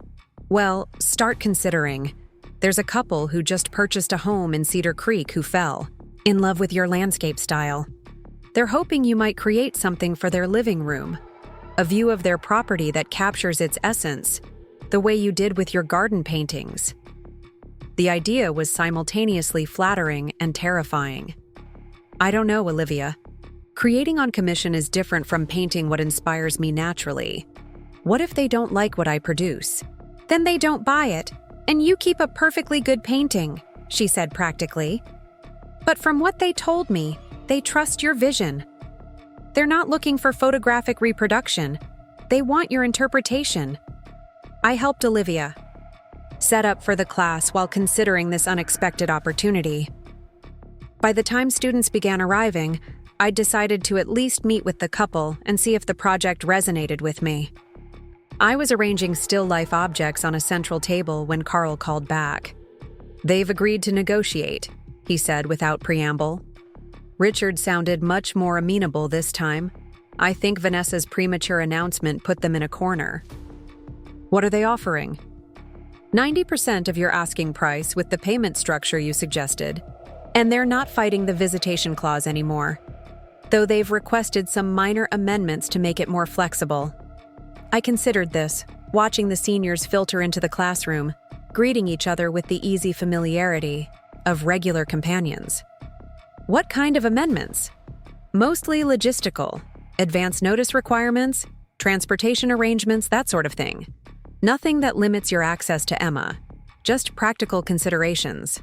"Well, start considering. There's a couple who just purchased a home in Cedar Creek who fell in love with your landscape style. They're hoping you might create something for their living room, a view of their property that captures its essence, the way you did with your garden paintings." The idea was simultaneously flattering and terrifying. "I don't know, Olivia. Creating on commission is different from painting what inspires me naturally. What if they don't like what I produce? Then they don't buy it, and you keep a perfectly good painting," she said practically. "But from what they told me, they trust your vision. They're not looking for photographic reproduction. They want your interpretation." I helped Olivia set up for the class while considering this unexpected opportunity. By the time students began arriving, I'd decided to at least meet with the couple and see if the project resonated with me. I was arranging still life objects on a central table when Carl called back. "They've agreed to negotiate," he said without preamble. Richard sounded much more amenable this time. I think Vanessa's premature announcement put them in a corner. "What are they offering?" 90% of your asking price with the payment structure you suggested, and they're not fighting the visitation clause anymore, though they've requested some minor amendments to make it more flexible. I considered this, watching the seniors filter into the classroom, greeting each other with the easy familiarity of regular companions. "What kind of amendments?" "Mostly logistical, advance notice requirements, transportation arrangements, that sort of thing. Nothing that limits your access to Emma, just practical considerations."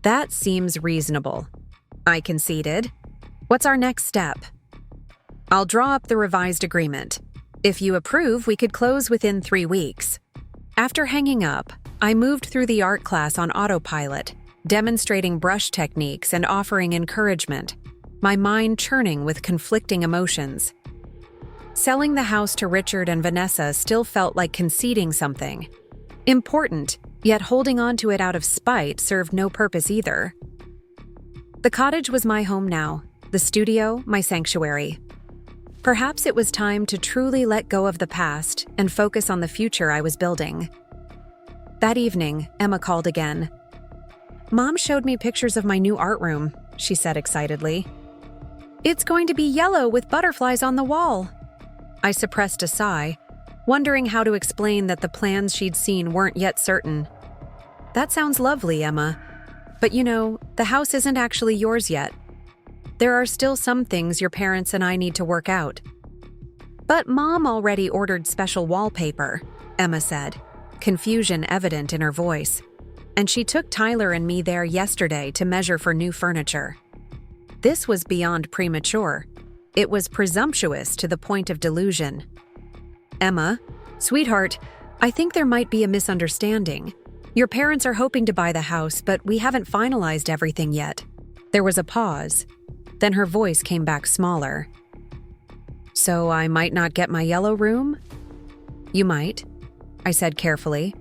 "That seems reasonable," I conceded. "What's our next step?" "I'll draw up the revised agreement. If you approve, we could close within 3 weeks." After hanging up, I moved through the art class on autopilot, demonstrating brush techniques and offering encouragement, my mind churning with conflicting emotions. Selling the house to Richard and Vanessa still felt like conceding something important, yet holding on to it out of spite served no purpose either. The cottage was my home now, the studio my sanctuary. Perhaps it was time to truly let go of the past and focus on the future I was building. That evening, Emma called again. "Mom showed me pictures of my new art room," she said excitedly. "It's going to be yellow with butterflies on the wall." I suppressed a sigh, wondering how to explain that the plans she'd seen weren't yet certain. "That sounds lovely, Emma. But the house isn't actually yours yet. There are still some things your parents and I need to work out." "But Mom already ordered special wallpaper," Emma said, confusion evident in her voice. "And she took Tyler and me there yesterday to measure for new furniture." This was beyond premature. It was presumptuous to the point of delusion. "Emma, sweetheart, I think there might be a misunderstanding. Your parents are hoping to buy the house, but we haven't finalized everything yet." There was a pause. Then her voice came back smaller. "So I might not get my yellow room?" "You might," I said carefully.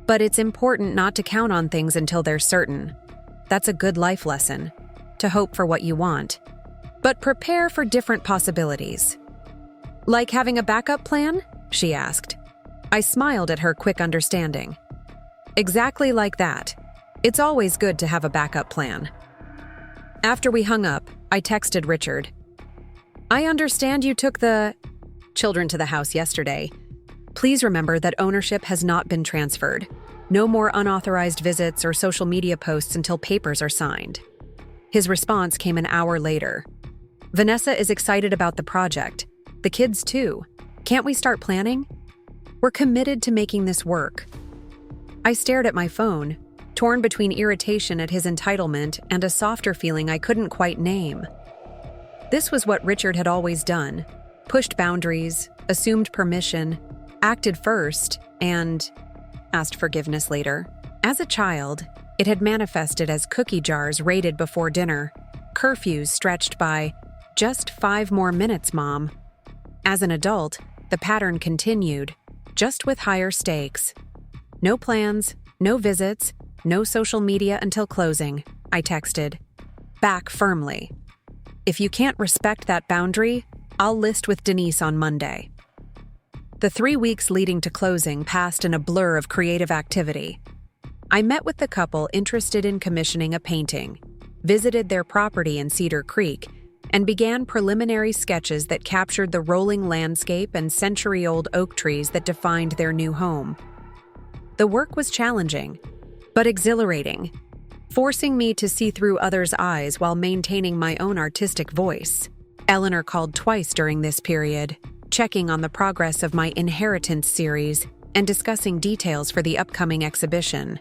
"But it's important not to count on things until they're certain. That's a good life lesson, to hope for what you want, but prepare for different possibilities." "Like having a backup plan?" she asked. I smiled at her quick understanding. "Exactly like that. It's always good to have a backup plan." After we hung up, I texted Richard. I understand you took the children to the house yesterday. Please remember that ownership has not been transferred. No more unauthorized visits or social media posts until papers are signed. His response came an hour later. Vanessa is excited about the project. The kids too. Can't we start planning? We're committed to making this work. I stared at my phone, torn between irritation at his entitlement and a softer feeling I couldn't quite name. This was what Richard had always done: pushed boundaries, assumed permission, acted first, and asked forgiveness later. As a child, it had manifested as cookie jars raided before dinner, curfews stretched by, "Just 5 more minutes, Mom." As an adult, the pattern continued, just with higher stakes. No plans, no visits, no social media until closing, I texted. Back firmly. If you can't respect that boundary, I'll list with Denise on Monday. The 3 weeks leading to closing passed in a blur of creative activity. I met with the couple interested in commissioning a painting, visited their property in Cedar Creek, and began preliminary sketches that captured the rolling landscape and century-old oak trees that defined their new home. The work was challenging, but exhilarating, forcing me to see through others' eyes while maintaining my own artistic voice. Eleanor called twice during this period, checking on the progress of my Inheritance series and discussing details for the upcoming exhibition.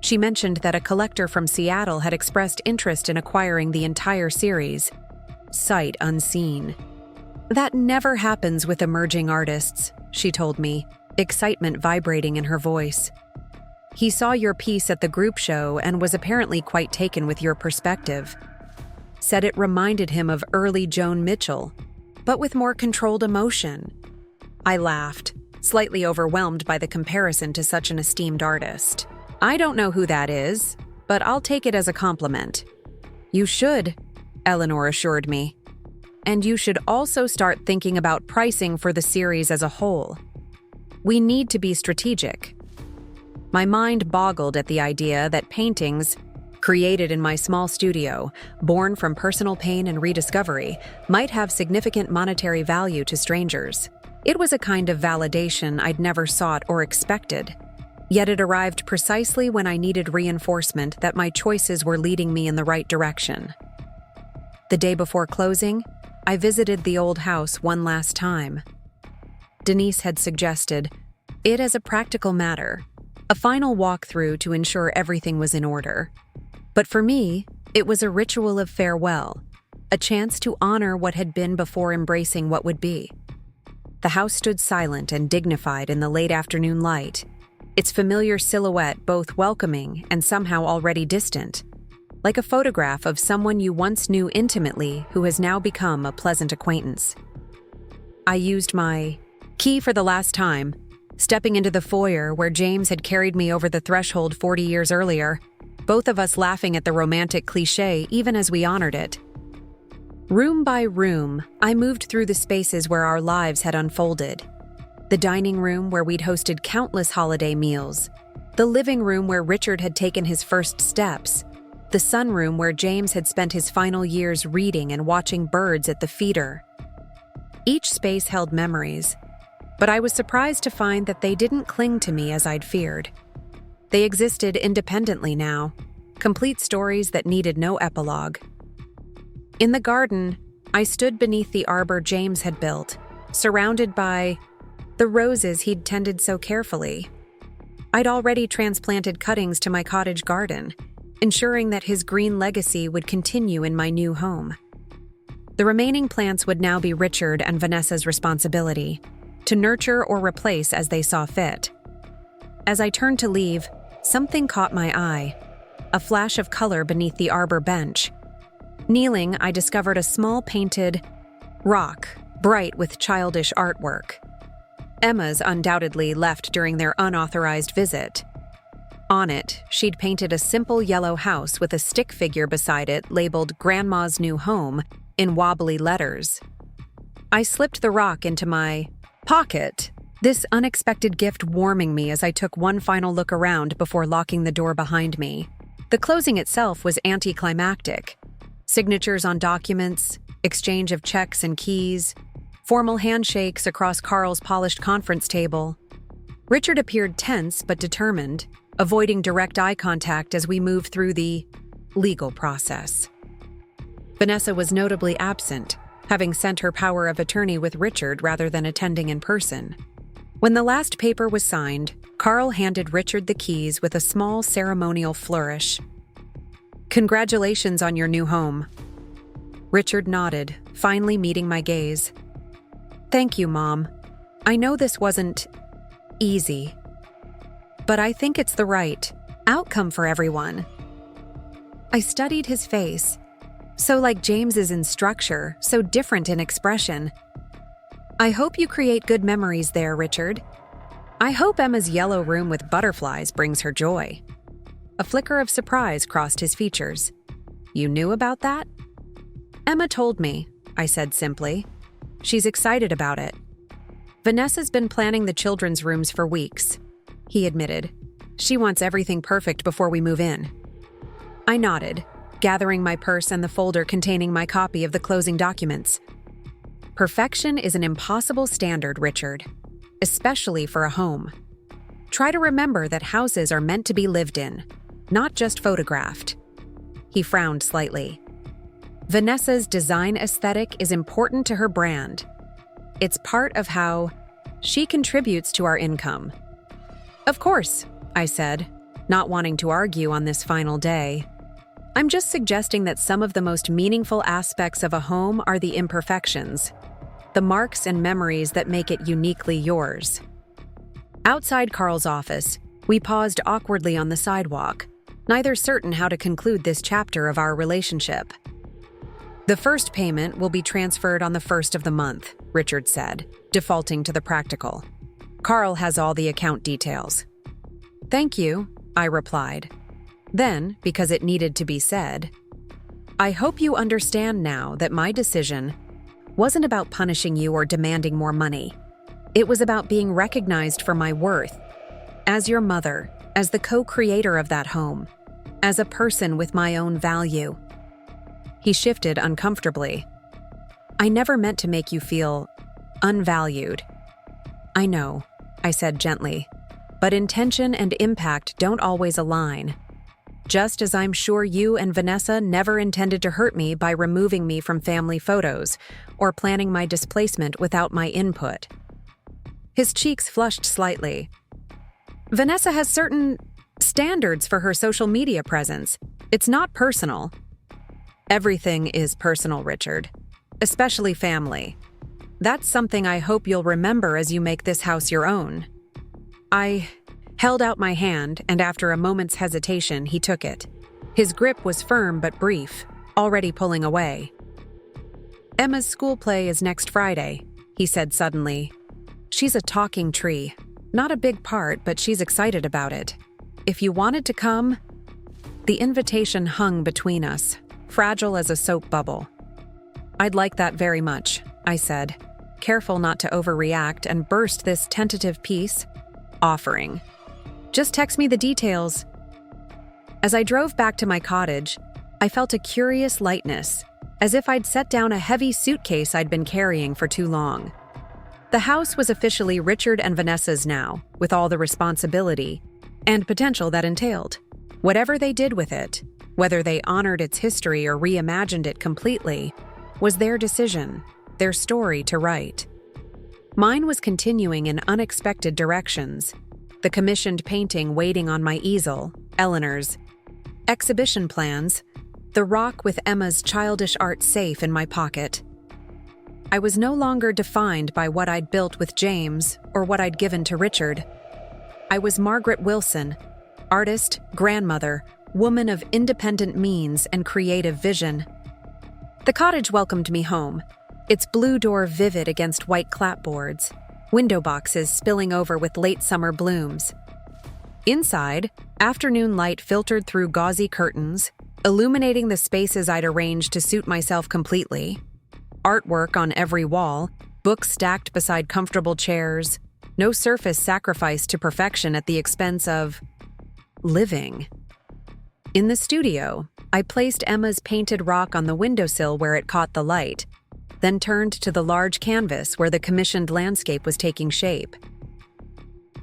She mentioned that a collector from Seattle had expressed interest in acquiring the entire series, sight unseen. That never happens with emerging artists, she told me, excitement vibrating in her voice. He saw your piece at the group show and was apparently quite taken with your perspective. Said it reminded him of early Joan Mitchell, but with more controlled emotion. I laughed, slightly overwhelmed by the comparison to such an esteemed artist. I don't know who that is, but I'll take it as a compliment. You should, Eleanor assured me. And you should also start thinking about pricing for the series as a whole. We need to be strategic. My mind boggled at the idea that paintings, created in my small studio, born from personal pain and rediscovery, might have significant monetary value to strangers. It was a kind of validation I'd never sought or expected, yet it arrived precisely when I needed reinforcement that my choices were leading me in the right direction. The day before closing, I visited the old house one last time. Denise had suggested it as a practical matter, a final walkthrough to ensure everything was in order. But for me, it was a ritual of farewell, a chance to honor what had been before embracing what would be. The house stood silent and dignified in the late afternoon light, its familiar silhouette both welcoming and somehow already distant, like a photograph of someone you once knew intimately who has now become a pleasant acquaintance. I used my key for the last time, stepping into the foyer where James had carried me over the threshold 40 years earlier, both of us laughing at the romantic cliché even as we honored it. Room by room, I moved through the spaces where our lives had unfolded. The dining room where we'd hosted countless holiday meals, the living room where Richard had taken his first steps, the sunroom where James had spent his final years reading and watching birds at the feeder. Each space held memories, but I was surprised to find that they didn't cling to me as I'd feared. They existed independently now, complete stories that needed no epilogue. In the garden, I stood beneath the arbor James had built, surrounded by the roses he'd tended so carefully. I'd already transplanted cuttings to my cottage garden, ensuring that his green legacy would continue in my new home. The remaining plants would now be Richard and Vanessa's responsibility, to nurture or replace as they saw fit. As I turned to leave, something caught my eye, a flash of color beneath the arbor bench. Kneeling, I discovered a small painted rock, bright with childish artwork. Emma's undoubtedly left during their unauthorized visit. On it, she'd painted a simple yellow house with a stick figure beside it labeled Grandma's New Home in wobbly letters. I slipped the rock into my pocket, this unexpected gift warming me as I took one final look around before locking the door behind me. The closing itself was anticlimactic. Signatures on documents, exchange of checks and keys, formal handshakes across Carl's polished conference table. Richard appeared tense but determined, avoiding direct eye contact as we moved through the legal process. Vanessa was notably absent, having sent her power of attorney with Richard rather than attending in person. When the last paper was signed, Carl handed Richard the keys with a small ceremonial flourish. "Congratulations on your new home." Richard nodded, finally meeting my gaze. "Thank you, Mom. I know this wasn't easy, but I think it's the right outcome for everyone." I studied his face. So like James's in structure, so different in expression. "I hope you create good memories there, Richard. I hope Emma's yellow room with butterflies brings her joy." A flicker of surprise crossed his features. "You knew about that?" "Emma told me," I said simply. "She's excited about it." "Vanessa's been planning the children's rooms for weeks," he admitted. "She wants everything perfect before we move in." I nodded, gathering my purse and the folder containing my copy of the closing documents. Perfection is an impossible standard, Richard, especially for a home. Try to remember that houses are meant to be lived in, not just photographed. He frowned slightly. Vanessa's design aesthetic is important to her brand. It's part of how she contributes to our income. "Of course," I said, not wanting to argue on this final day. "I'm just suggesting that some of the most meaningful aspects of a home are the imperfections, the marks and memories that make it uniquely yours." Outside Carl's office, we paused awkwardly on the sidewalk, neither certain how to conclude this chapter of our relationship. "The first payment will be transferred on the 1st of the month," Richard said, defaulting to the practical. "Carl has all the account details." "Thank you," I replied. Then, because it needed to be said, "I hope you understand now that my decision wasn't about punishing you or demanding more money. It was about being recognized for my worth, as your mother, as the co-creator of that home, as a person with my own value." He shifted uncomfortably. "I never meant to make you feel unvalued." "I know," I said gently, "but intention and impact don't always align. Just as I'm sure you and Vanessa never intended to hurt me by removing me from family photos or planning my displacement without my input." His cheeks flushed slightly. "Vanessa has certain standards for her social media presence. It's not personal." "Everything is personal, Richard, especially family. That's something I hope you'll remember as you make this house your own." I held out my hand, and after a moment's hesitation, he took it. His grip was firm but brief, already pulling away. "Emma's school play is next Friday," he said suddenly. "She's a talking tree. Not a big part, but she's excited about it. If you wanted to come..." The invitation hung between us, fragile as a soap bubble. "I'd like that very much," I said, careful not to overreact and burst this tentative peace offering. "Just text me the details." As I drove back to my cottage, I felt a curious lightness, as if I'd set down a heavy suitcase I'd been carrying for too long. The house was officially Richard and Vanessa's now, with all the responsibility and potential that entailed. Whatever they did with it, whether they honored its history or reimagined it completely, was their decision, their story to write. Mine was continuing in unexpected directions, the commissioned painting waiting on my easel, Eleanor's exhibition plans, the rock with Emma's childish art safe in my pocket. I was no longer defined by what I'd built with James or what I'd given to Richard. I was Margaret Wilson, artist, grandmother, woman of independent means and creative vision. The cottage welcomed me home, its blue door vivid against white clapboards, window boxes spilling over with late summer blooms. Inside, afternoon light filtered through gauzy curtains, illuminating the spaces I'd arranged to suit myself completely. Artwork on every wall, books stacked beside comfortable chairs, no surface sacrificed to perfection at the expense of living. In the studio, I placed Emma's painted rock on the windowsill where it caught the light, then turned to the large canvas where the commissioned landscape was taking shape.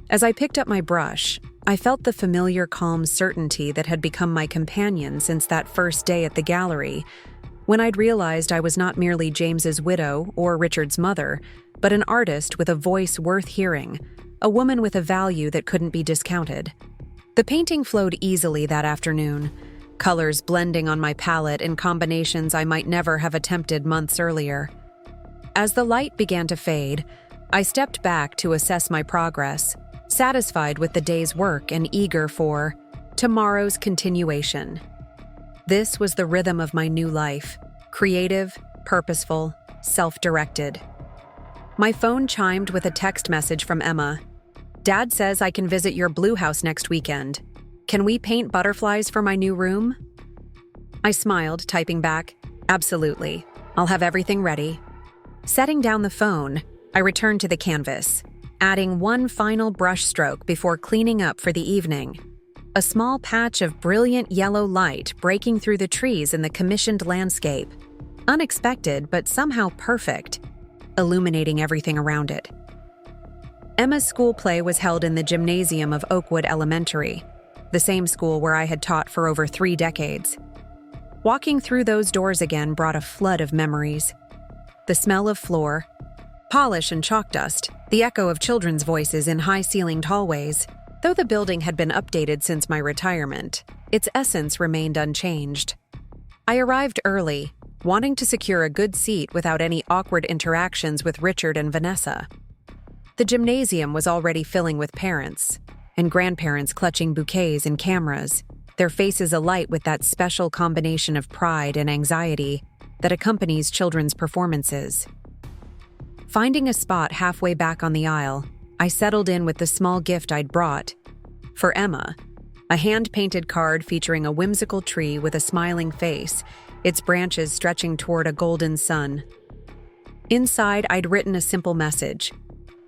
As I picked up my brush, I felt the familiar calm certainty that had become my companion since that first day at the gallery, when I'd realized I was not merely James's widow or Richard's mother, but an artist with a voice worth hearing, a woman with a value that couldn't be discounted. The painting flowed easily that afternoon, colors blending on my palette in combinations I might never have attempted months earlier. As the light began to fade, I stepped back to assess my progress, satisfied with the day's work and eager for tomorrow's continuation. This was the rhythm of my new life, creative, purposeful, self-directed. My phone chimed with a text message from Emma. "Dad says I can visit your blue house next weekend. Can we paint butterflies for my new room?" I smiled, typing back, "Absolutely. I'll have everything ready." Setting down the phone, I returned to the canvas, adding one final brush stroke before cleaning up for the evening. A small patch of brilliant yellow light breaking through the trees in the commissioned landscape. Unexpected, but somehow perfect, illuminating everything around it. Emma's school play was held in the gymnasium of Oakwood Elementary, the same school where I had taught for over 3 decades. Walking through those doors again brought a flood of memories. The smell of floor, polish and chalk dust, the echo of children's voices in high-ceilinged hallways. Though the building had been updated since my retirement, its essence remained unchanged. I arrived early, wanting to secure a good seat without any awkward interactions with Richard and Vanessa. The gymnasium was already filling with parents and grandparents clutching bouquets and cameras, their faces alight with that special combination of pride and anxiety that accompanies children's performances. Finding a spot halfway back on the aisle, I settled in with the small gift I'd brought. For Emma, a hand-painted card featuring a whimsical tree with a smiling face, its branches stretching toward a golden sun. Inside, I'd written a simple message.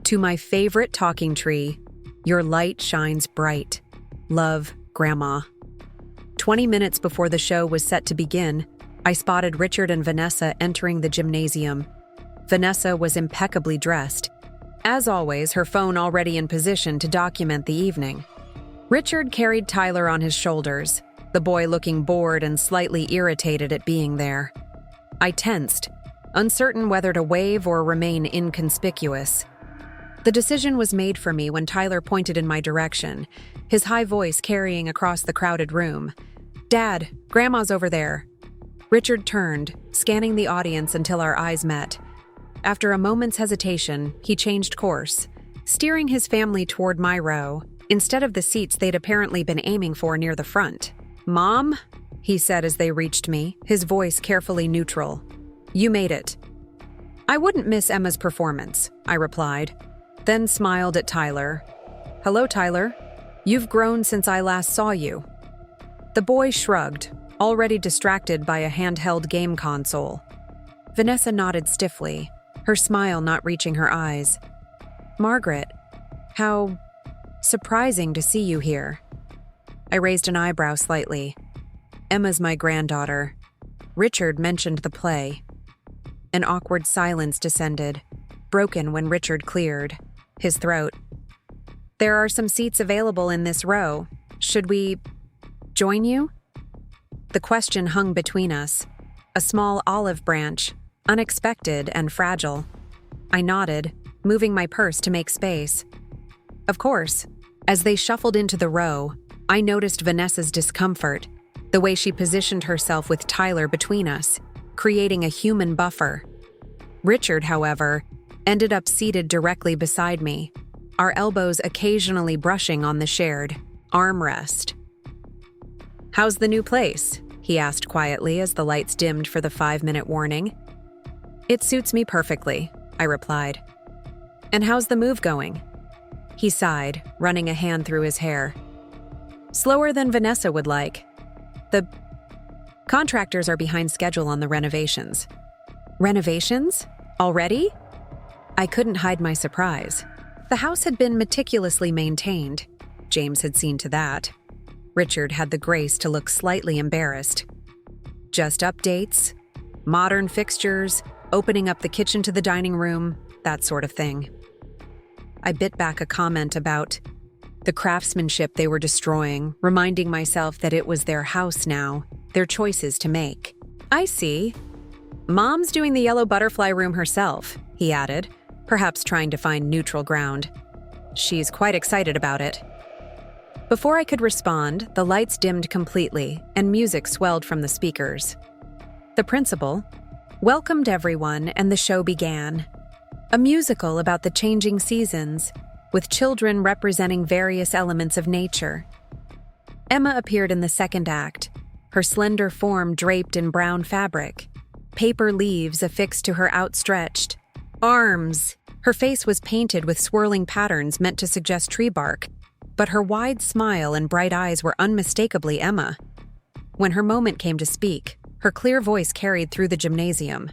"To my favorite talking tree, your light shines bright. Love, Grandma." 20 minutes before the show was set to begin, I spotted Richard and Vanessa entering the gymnasium. Vanessa was impeccably dressed. As always, her phone already in position to document the evening. Richard carried Tyler on his shoulders, the boy looking bored and slightly irritated at being there. I tensed, uncertain whether to wave or remain inconspicuous. The decision was made for me when Tyler pointed in my direction, his high voice carrying across the crowded room. "Dad, Grandma's over there." Richard turned, scanning the audience until our eyes met. After a moment's hesitation, he changed course, steering his family toward my row, instead of the seats they'd apparently been aiming for near the front. "Mom," he said as they reached me, his voice carefully neutral. "You made it." "I wouldn't miss Emma's performance," I replied, then smiled at Tyler. "Hello, Tyler. You've grown since I last saw you." The boy shrugged, already distracted by a handheld game console. Vanessa nodded stiffly, her smile not reaching her eyes. "Margaret, how surprising to see you here." I raised an eyebrow slightly. "Emma's my granddaughter. Richard mentioned the play." An awkward silence descended, broken when Richard cleared his throat. "There are some seats available in this row. Should we join you?" The question hung between us, a small olive branch, unexpected and fragile. I nodded, moving my purse to make space. Of course. As they shuffled into the row, I noticed Vanessa's discomfort, the way she positioned herself with Tyler between us, creating a human buffer. Richard, however, ended up seated directly beside me, our elbows occasionally brushing on the shared armrest. "How's the new place?" he asked quietly as the lights dimmed for the 5-minute warning. "It suits me perfectly," I replied. "And how's the move going?" He sighed, running a hand through his hair. "Slower than Vanessa would like. The contractors are behind schedule on the renovations." "Renovations? Already?" I couldn't hide my surprise. The house had been meticulously maintained. James had seen to that. Richard had the grace to look slightly embarrassed. Just updates, modern fixtures, opening up the kitchen to the dining room, that sort of thing. I bit back a comment about the craftsmanship they were destroying, reminding myself that it was their house now, their choices to make. I see. Mom's doing the yellow butterfly room herself, he added, perhaps trying to find neutral ground. She's quite excited about it. Before I could respond, the lights dimmed completely and music swelled from the speakers. The principal welcomed everyone and the show began. A musical about the changing seasons, with children representing various elements of nature. Emma appeared in the second act, her slender form draped in brown fabric, paper leaves affixed to her outstretched arms. Her face was painted with swirling patterns meant to suggest tree bark, but her wide smile and bright eyes were unmistakably Emma. When her moment came to speak, her clear voice carried through the gymnasium.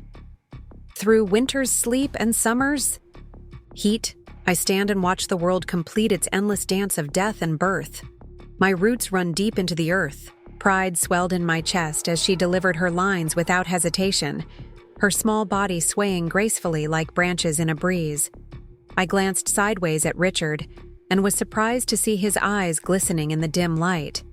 Through winter's sleep and summer's heat, I stand and watch the world complete its endless dance of death and birth. My roots run deep into the earth. Pride swelled in my chest as she delivered her lines without hesitation, her small body swaying gracefully like branches in a breeze. I glanced sideways at Richard and was surprised to see his eyes glistening in the dim light.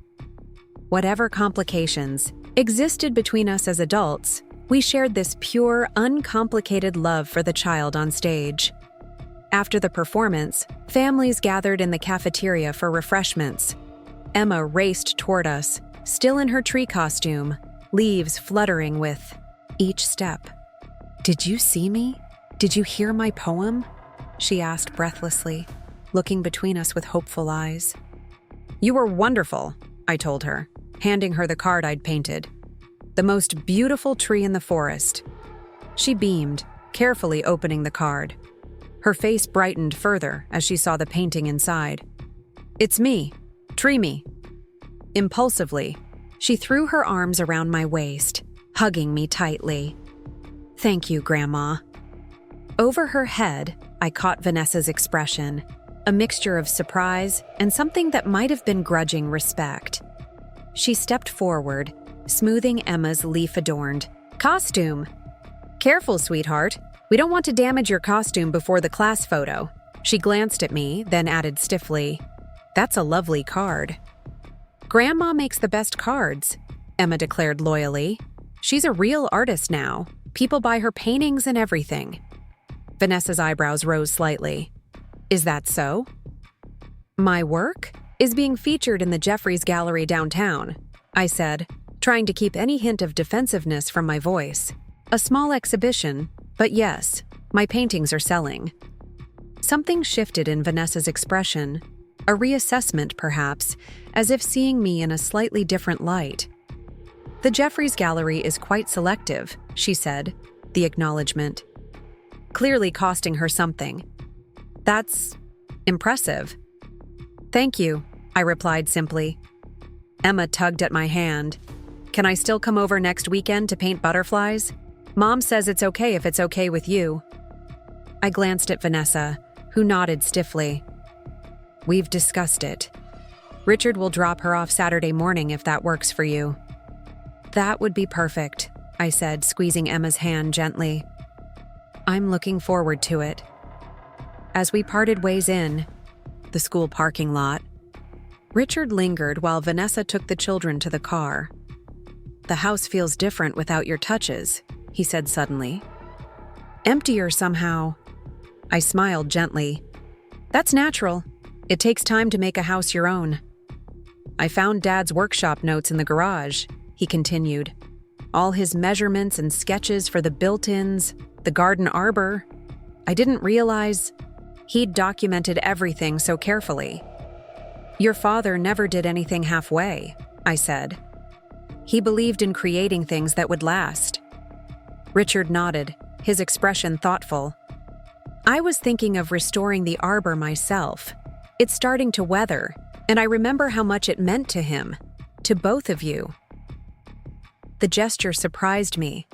Whatever complications existed between us as adults, we shared this pure, uncomplicated love for the child on stage. After the performance, families gathered in the cafeteria for refreshments. Emma raced toward us, still in her tree costume, leaves fluttering with each step. "Did you see me? Did you hear my poem?" she asked breathlessly, looking between us with hopeful eyes. "You were wonderful," I told her, handing her the card I'd painted. "The most beautiful tree in the forest." She beamed, carefully opening the card. Her face brightened further as she saw the painting inside. "It's me. Tree me." Impulsively, she threw her arms around my waist, hugging me tightly. "Thank you, Grandma." Over her head, I caught Vanessa's expression, a mixture of surprise and something that might have been grudging respect. She stepped forward, smoothing Emma's leaf-adorned costume. "Careful, sweetheart. We don't want to damage your costume before the class photo." She glanced at me, then added stiffly, "That's a lovely card." "Grandma makes the best cards," Emma declared loyally. "She's a real artist now. People buy her paintings and everything." Vanessa's eyebrows rose slightly. "Is that so?" "My work is being featured in the Jeffries Gallery downtown," I said, trying to keep any hint of defensiveness from my voice. "A small exhibition, but yes, my paintings are selling." Something shifted in Vanessa's expression, a reassessment perhaps, as if seeing me in a slightly different light. "The Jeffries Gallery is quite selective," she said, the acknowledgement, clearly costing her something. "That's impressive." "Thank you," I replied simply. Emma tugged at my hand. "Can I still come over next weekend to paint butterflies? Mom says it's okay if it's okay with you." I glanced at Vanessa, who nodded stiffly. "We've discussed it. Richard will drop her off Saturday morning if that works for you." "That would be perfect," I said, squeezing Emma's hand gently. "I'm looking forward to it." As we parted ways in the school parking lot, Richard lingered while Vanessa took the children to the car. "The house feels different without your touches," he said suddenly. "Emptier somehow." I smiled gently. "That's natural. It takes time to make a house your own." "I found Dad's workshop notes in the garage," he continued. "All his measurements and sketches for the built-ins, the garden arbor. I didn't realize he'd documented everything so carefully." "Your father never did anything halfway," I said. "He believed in creating things that would last." Richard nodded, his expression thoughtful. "I was thinking of restoring the arbor myself. It's starting to weather, and I remember how much it meant to him, to both of you." The gesture surprised me,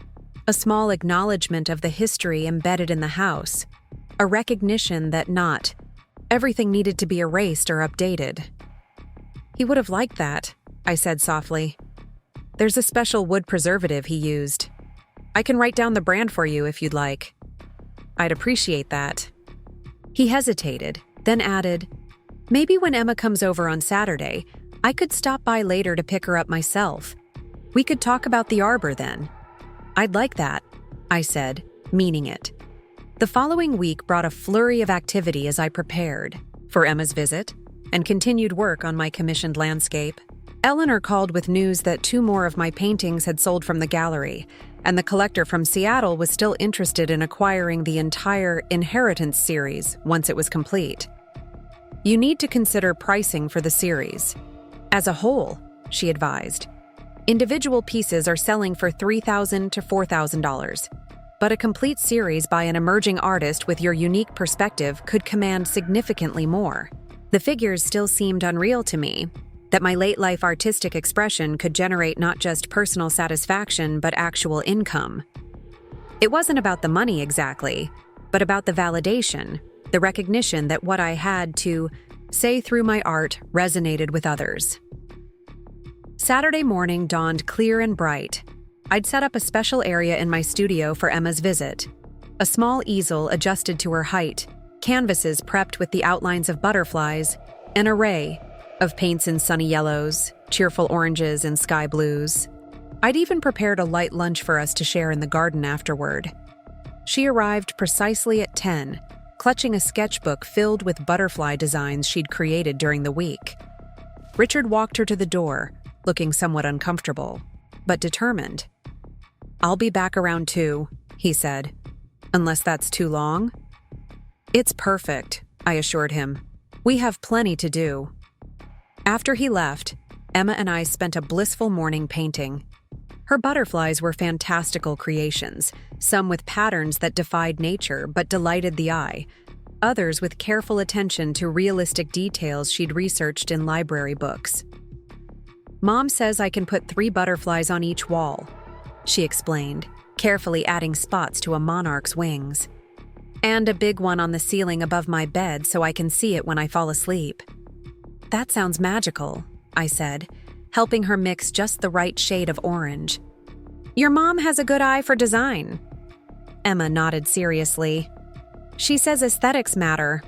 a small acknowledgement of the history embedded in the house, a recognition that not everything needed to be erased or updated. "He would have liked that," I said softly. There's a special wood preservative he used. I can write down the brand for you if you'd like. I'd appreciate that. He hesitated, then added, maybe when Emma comes over on Saturday, I could stop by later to pick her up myself. We could talk about the arbor then. I'd like that, I said, meaning it. The following week brought a flurry of activity as I prepared for Emma's visit and continued work on my commissioned landscape. Eleanor called with news that 2 more of my paintings had sold from the gallery, and the collector from Seattle was still interested in acquiring the entire Inheritance series once it was complete. You need to consider pricing for the series. As a whole, she advised. Individual pieces are selling for $3,000 to $4,000, but a complete series by an emerging artist with your unique perspective could command significantly more. The figures still seemed unreal to me, that my late-life artistic expression could generate not just personal satisfaction but actual income. It wasn't about the money exactly, but about the validation, the recognition that what I had to say through my art resonated with others. Saturday morning dawned clear and bright. I'd set up a special area in my studio for Emma's visit. A small easel adjusted to her height, canvases prepped with the outlines of butterflies, an array of paints in sunny yellows, cheerful oranges, and sky blues. I'd even prepared a light lunch for us to share in the garden afterward. She arrived precisely at 10, clutching a sketchbook filled with butterfly designs she'd created during the week. Richard walked her to the door, looking somewhat uncomfortable, but determined. "I'll be back around 2, he said. "Unless that's too long?" "It's perfect," I assured him. "We have plenty to do." After he left, Emma and I spent a blissful morning painting. Her butterflies were fantastical creations, some with patterns that defied nature but delighted the eye, others with careful attention to realistic details she'd researched in library books. "Mom says I can put 3 butterflies on each wall," she explained, carefully adding spots to a monarch's wings. "And a big one on the ceiling above my bed so I can see it when I fall asleep." "That sounds magical," I said, helping her mix just the right shade of orange. "Your mom has a good eye for design." Emma nodded seriously. "She says aesthetics matter,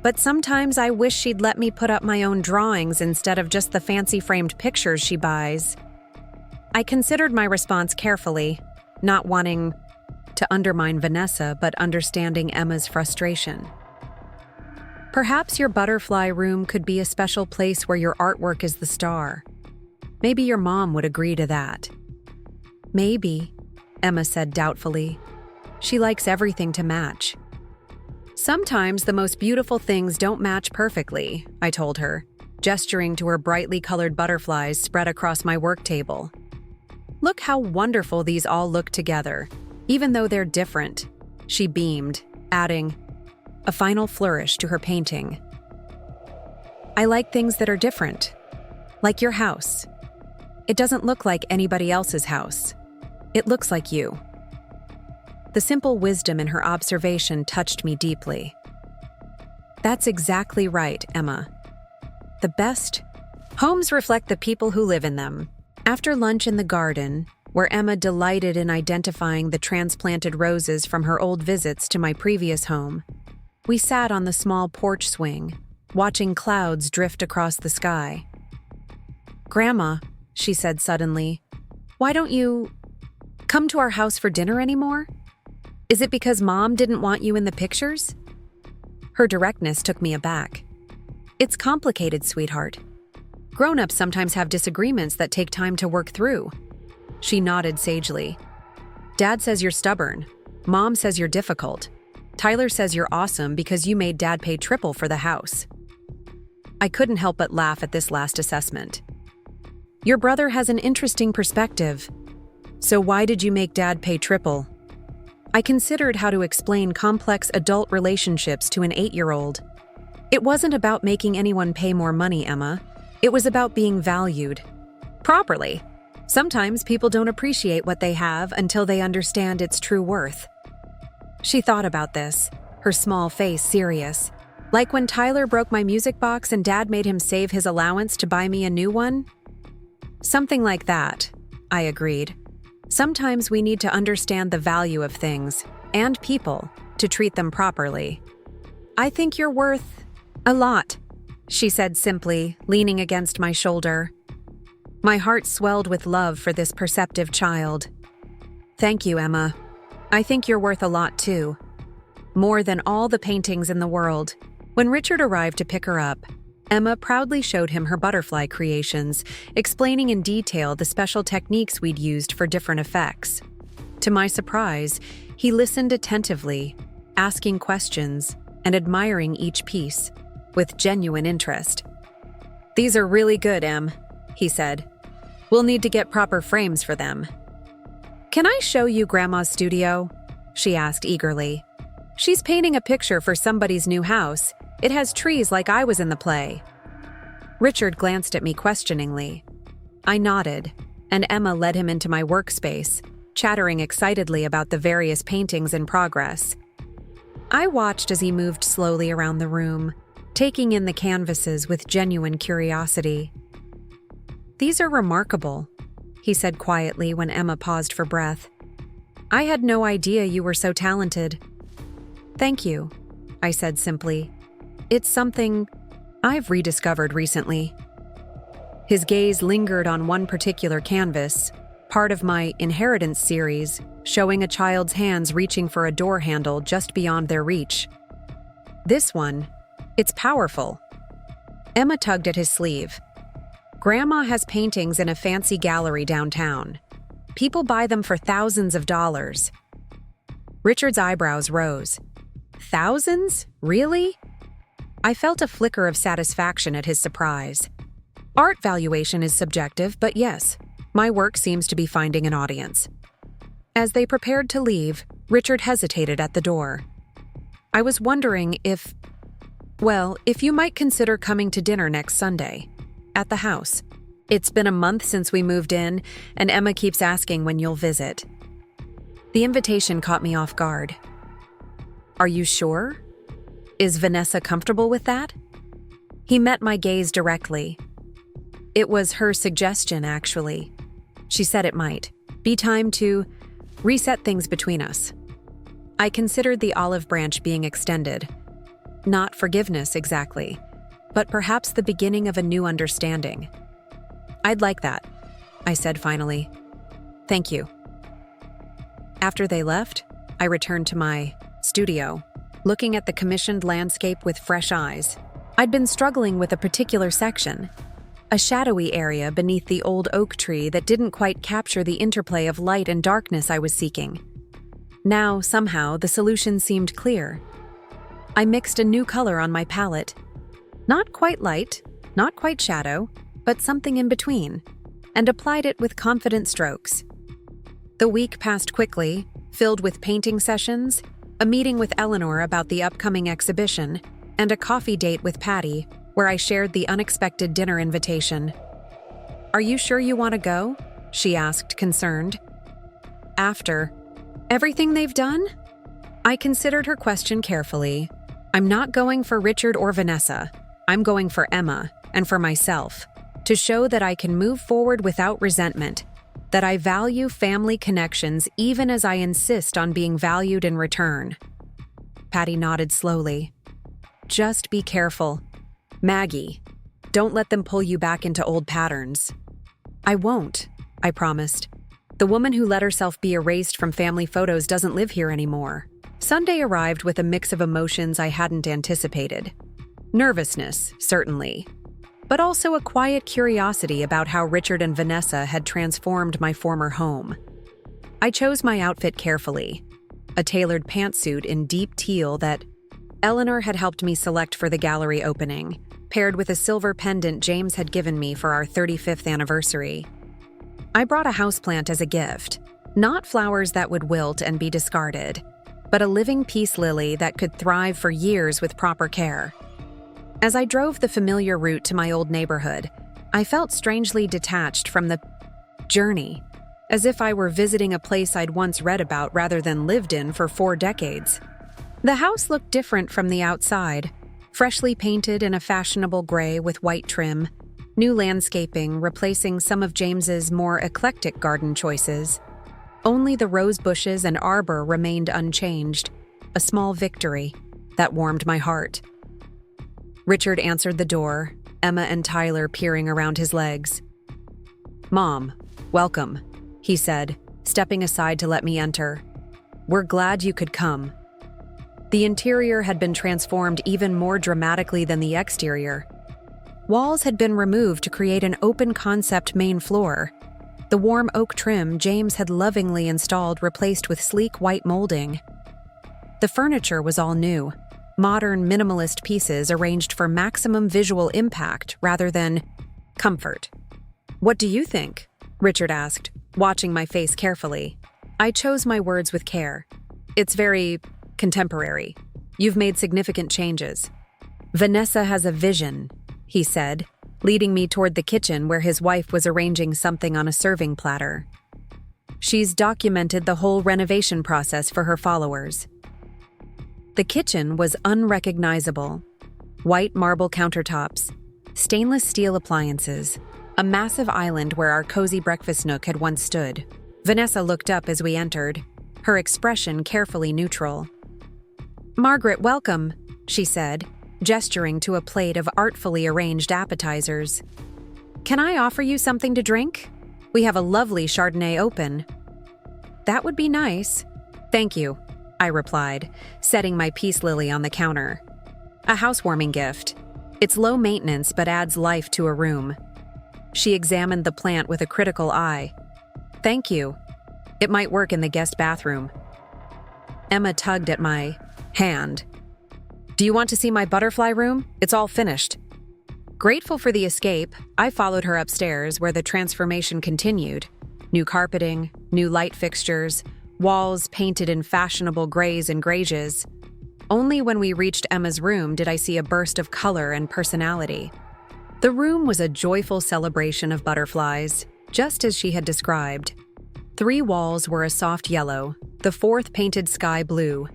but sometimes I wish she'd let me put up my own drawings instead of just the fancy framed pictures she buys." I considered my response carefully, not wanting to undermine Vanessa but understanding Emma's frustration. "Perhaps your butterfly room could be a special place where your artwork is the star. Maybe your mom would agree to that." "Maybe," Emma said doubtfully. "She likes everything to match." "Sometimes the most beautiful things don't match perfectly," I told her, gesturing to her brightly colored butterflies spread across my work table. "Look how wonderful these all look together, even though they're different," she beamed, adding a final flourish to her painting. "I like things that are different, like your house. It doesn't look like anybody else's house. It looks like you." The simple wisdom in her observation touched me deeply. "That's exactly right, Emma. The best homes reflect the people who live in them." After lunch in the garden, where Emma delighted in identifying the transplanted roses from her old visits to my previous home, we sat on the small porch swing, watching clouds drift across the sky. "Grandma," she said suddenly, "why don't you come to our house for dinner anymore? Is it because Mom didn't want you in the pictures?" Her directness took me aback. "It's complicated, sweetheart. Grown-ups sometimes have disagreements that take time to work through." She nodded sagely. "Dad says you're stubborn. Mom says you're difficult. Tyler says you're awesome because you made Dad pay triple for the house." I couldn't help but laugh at this last assessment. "Your brother has an interesting perspective. So why did you make Dad pay triple?" I considered how to explain complex adult relationships to an 8-year-old. "It wasn't about making anyone pay more money, Emma. It was about being valued properly. Sometimes people don't appreciate what they have until they understand its true worth." She thought about this, her small face serious. "Like when Tyler broke my music box and Dad made him save his allowance to buy me a new one?" "Something like that," I agreed. Sometimes we need to understand the value of things and people to treat them properly. I think you're worth a lot, she said simply, leaning against my shoulder. My heart swelled with love for this perceptive child. Thank you, Emma. I think you're worth a lot too. More than all the paintings in the world. When Richard arrived to pick her up, Emma proudly showed him her butterfly creations, explaining in detail the special techniques we'd used for different effects. To my surprise, he listened attentively, asking questions and admiring each piece, with genuine interest. "These are really good, Em," he said. "We'll need to get proper frames for them." "Can I show you Grandma's studio?" she asked eagerly. "She's painting a picture for somebody's new house. It has trees like I was in the play." Richard glanced at me questioningly. I nodded, and Emma led him into my workspace, chattering excitedly about the various paintings in progress. I watched as he moved slowly around the room, taking in the canvases with genuine curiosity. "These are remarkable," he said quietly when Emma paused for breath. "I had no idea you were so talented." "Thank you," I said simply. "It's something I've rediscovered recently." His gaze lingered on one particular canvas, part of my Inheritance series, showing a child's hands reaching for a door handle just beyond their reach. "This one, it's powerful." Emma tugged at his sleeve. "Grandma has paintings in a fancy gallery downtown. People buy them for thousands of dollars." Richard's eyebrows rose. "Thousands? Really?" I felt a flicker of satisfaction at his surprise. Art valuation is subjective, but yes, my work seems to be finding an audience. As they prepared to leave, Richard hesitated at the door. "I was wondering if you might consider coming to dinner next Sunday, at the house. It's been a month since we moved in, and Emma keeps asking when you'll visit." The invitation caught me off guard. "Are you sure? Is Vanessa comfortable with that?" He met my gaze directly. "It was her suggestion, actually. She said it might be time to reset things between us." I considered the olive branch being extended. Not forgiveness exactly, but perhaps the beginning of a new understanding. "I'd like that," I said finally. "Thank you." After they left, I returned to my studio, looking at the commissioned landscape with fresh eyes. I'd been struggling with a particular section, a shadowy area beneath the old oak tree that didn't quite capture the interplay of light and darkness I was seeking. Now, somehow, the solution seemed clear. I mixed a new color on my palette. Not quite light, not quite shadow, but something in between, and applied it with confident strokes. The week passed quickly, filled with painting sessions, a meeting with Eleanor about the upcoming exhibition, and a coffee date with Patty, where I shared the unexpected dinner invitation. "Are you sure you want to go?" she asked, concerned. "After everything they've done?" I considered her question carefully. "I'm not going for Richard or Vanessa. I'm going for Emma, and for myself, to show that I can move forward without resentment, that I value family connections even as I insist on being valued in return." Patty nodded slowly. "Just be careful. Maggie, don't let them pull you back into old patterns." "I won't," I promised. "The woman who let herself be erased from family photos doesn't live here anymore." Sunday arrived with a mix of emotions I hadn't anticipated. Nervousness, certainly, but also a quiet curiosity about how Richard and Vanessa had transformed my former home. I chose my outfit carefully, a tailored pantsuit in deep teal that Eleanor had helped me select for the gallery opening, paired with a silver pendant James had given me for our 35th anniversary. I brought a houseplant as a gift, not flowers that would wilt and be discarded, but a living peace lily that could thrive for years with proper care. As I drove the familiar route to my old neighborhood, I felt strangely detached from the journey, as if I were visiting a place I'd once read about rather than lived in for 4 decades. The house looked different from the outside, freshly painted in a fashionable gray with white trim. New landscaping replacing some of James's more eclectic garden choices. Only the rose bushes and arbor remained unchanged, a small victory that warmed my heart. Richard answered the door, Emma and Tyler peering around his legs. "Mom, welcome," he said, stepping aside to let me enter. "We're glad you could come." The interior had been transformed even more dramatically than the exterior. Walls had been removed to create an open-concept main floor. The warm oak trim James had lovingly installed replaced with sleek white molding. The furniture was all new, modern minimalist pieces arranged for maximum visual impact rather than comfort. "What do you think?" Richard asked, watching my face carefully. I chose my words with care. "It's very contemporary. You've made significant changes." "Vanessa has a vision," he said, leading me toward the kitchen where his wife was arranging something on a serving platter. "She's documented the whole renovation process for her followers." The kitchen was unrecognizable. White marble countertops, stainless steel appliances, a massive island where our cozy breakfast nook had once stood. Vanessa looked up as we entered, her expression carefully neutral. "Margaret, welcome," she said, gesturing to a plate of artfully arranged appetizers. "Can I offer you something to drink? We have a lovely Chardonnay open." "That would be nice." "Thank you," I replied, setting my peace lily on the counter. "A housewarming gift. It's low maintenance but adds life to a room." She examined the plant with a critical eye. "Thank you. It might work in the guest bathroom." Emma tugged at my hand. "Do you want to see my butterfly room? It's all finished." Grateful for the escape, I followed her upstairs where the transformation continued. New carpeting, new light fixtures, walls painted in fashionable grays and greiges. Only when we reached Emma's room did I see a burst of color and personality. The room was a joyful celebration of butterflies, just as she had described. 3 walls were a soft yellow, the 4th painted sky blue.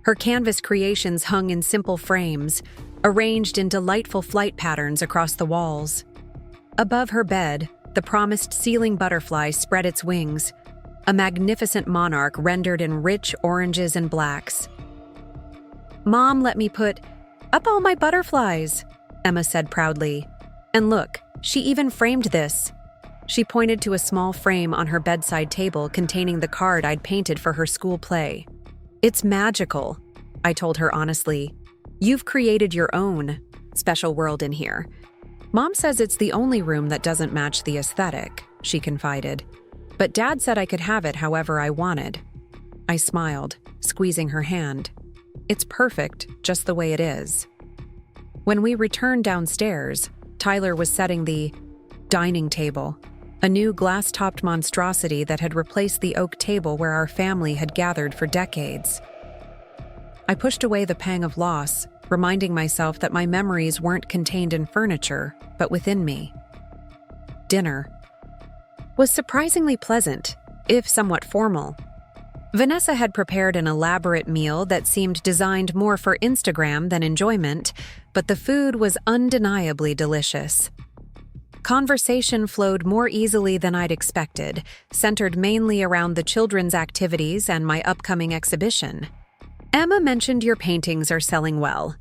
Her canvas creations hung in simple frames, arranged in delightful flight patterns across the walls. Above her bed, the promised ceiling butterfly spread its wings, a magnificent monarch rendered in rich oranges and blacks. "Mom let me put up all my butterflies," Emma said proudly. "And look, she even framed this." She pointed to a small frame on her bedside table containing the card I'd painted for her school play. "It's magical," I told her honestly. "You've created your own special world in here." "Mom says it's the only room that doesn't match the aesthetic," she confided. "But Dad said I could have it however I wanted." I smiled, squeezing her hand. "It's perfect, just the way it is." When we returned downstairs, Tyler was setting the dining table, a new glass-topped monstrosity that had replaced the oak table where our family had gathered for decades. I pushed away the pang of loss, reminding myself that my memories weren't contained in furniture, but within me. Dinner was surprisingly pleasant, if somewhat formal. Vanessa had prepared an elaborate meal that seemed designed more for Instagram than enjoyment, but the food was undeniably delicious. Conversation flowed more easily than I'd expected, centered mainly around the children's activities and my upcoming exhibition. "Emma mentioned your paintings are selling well,"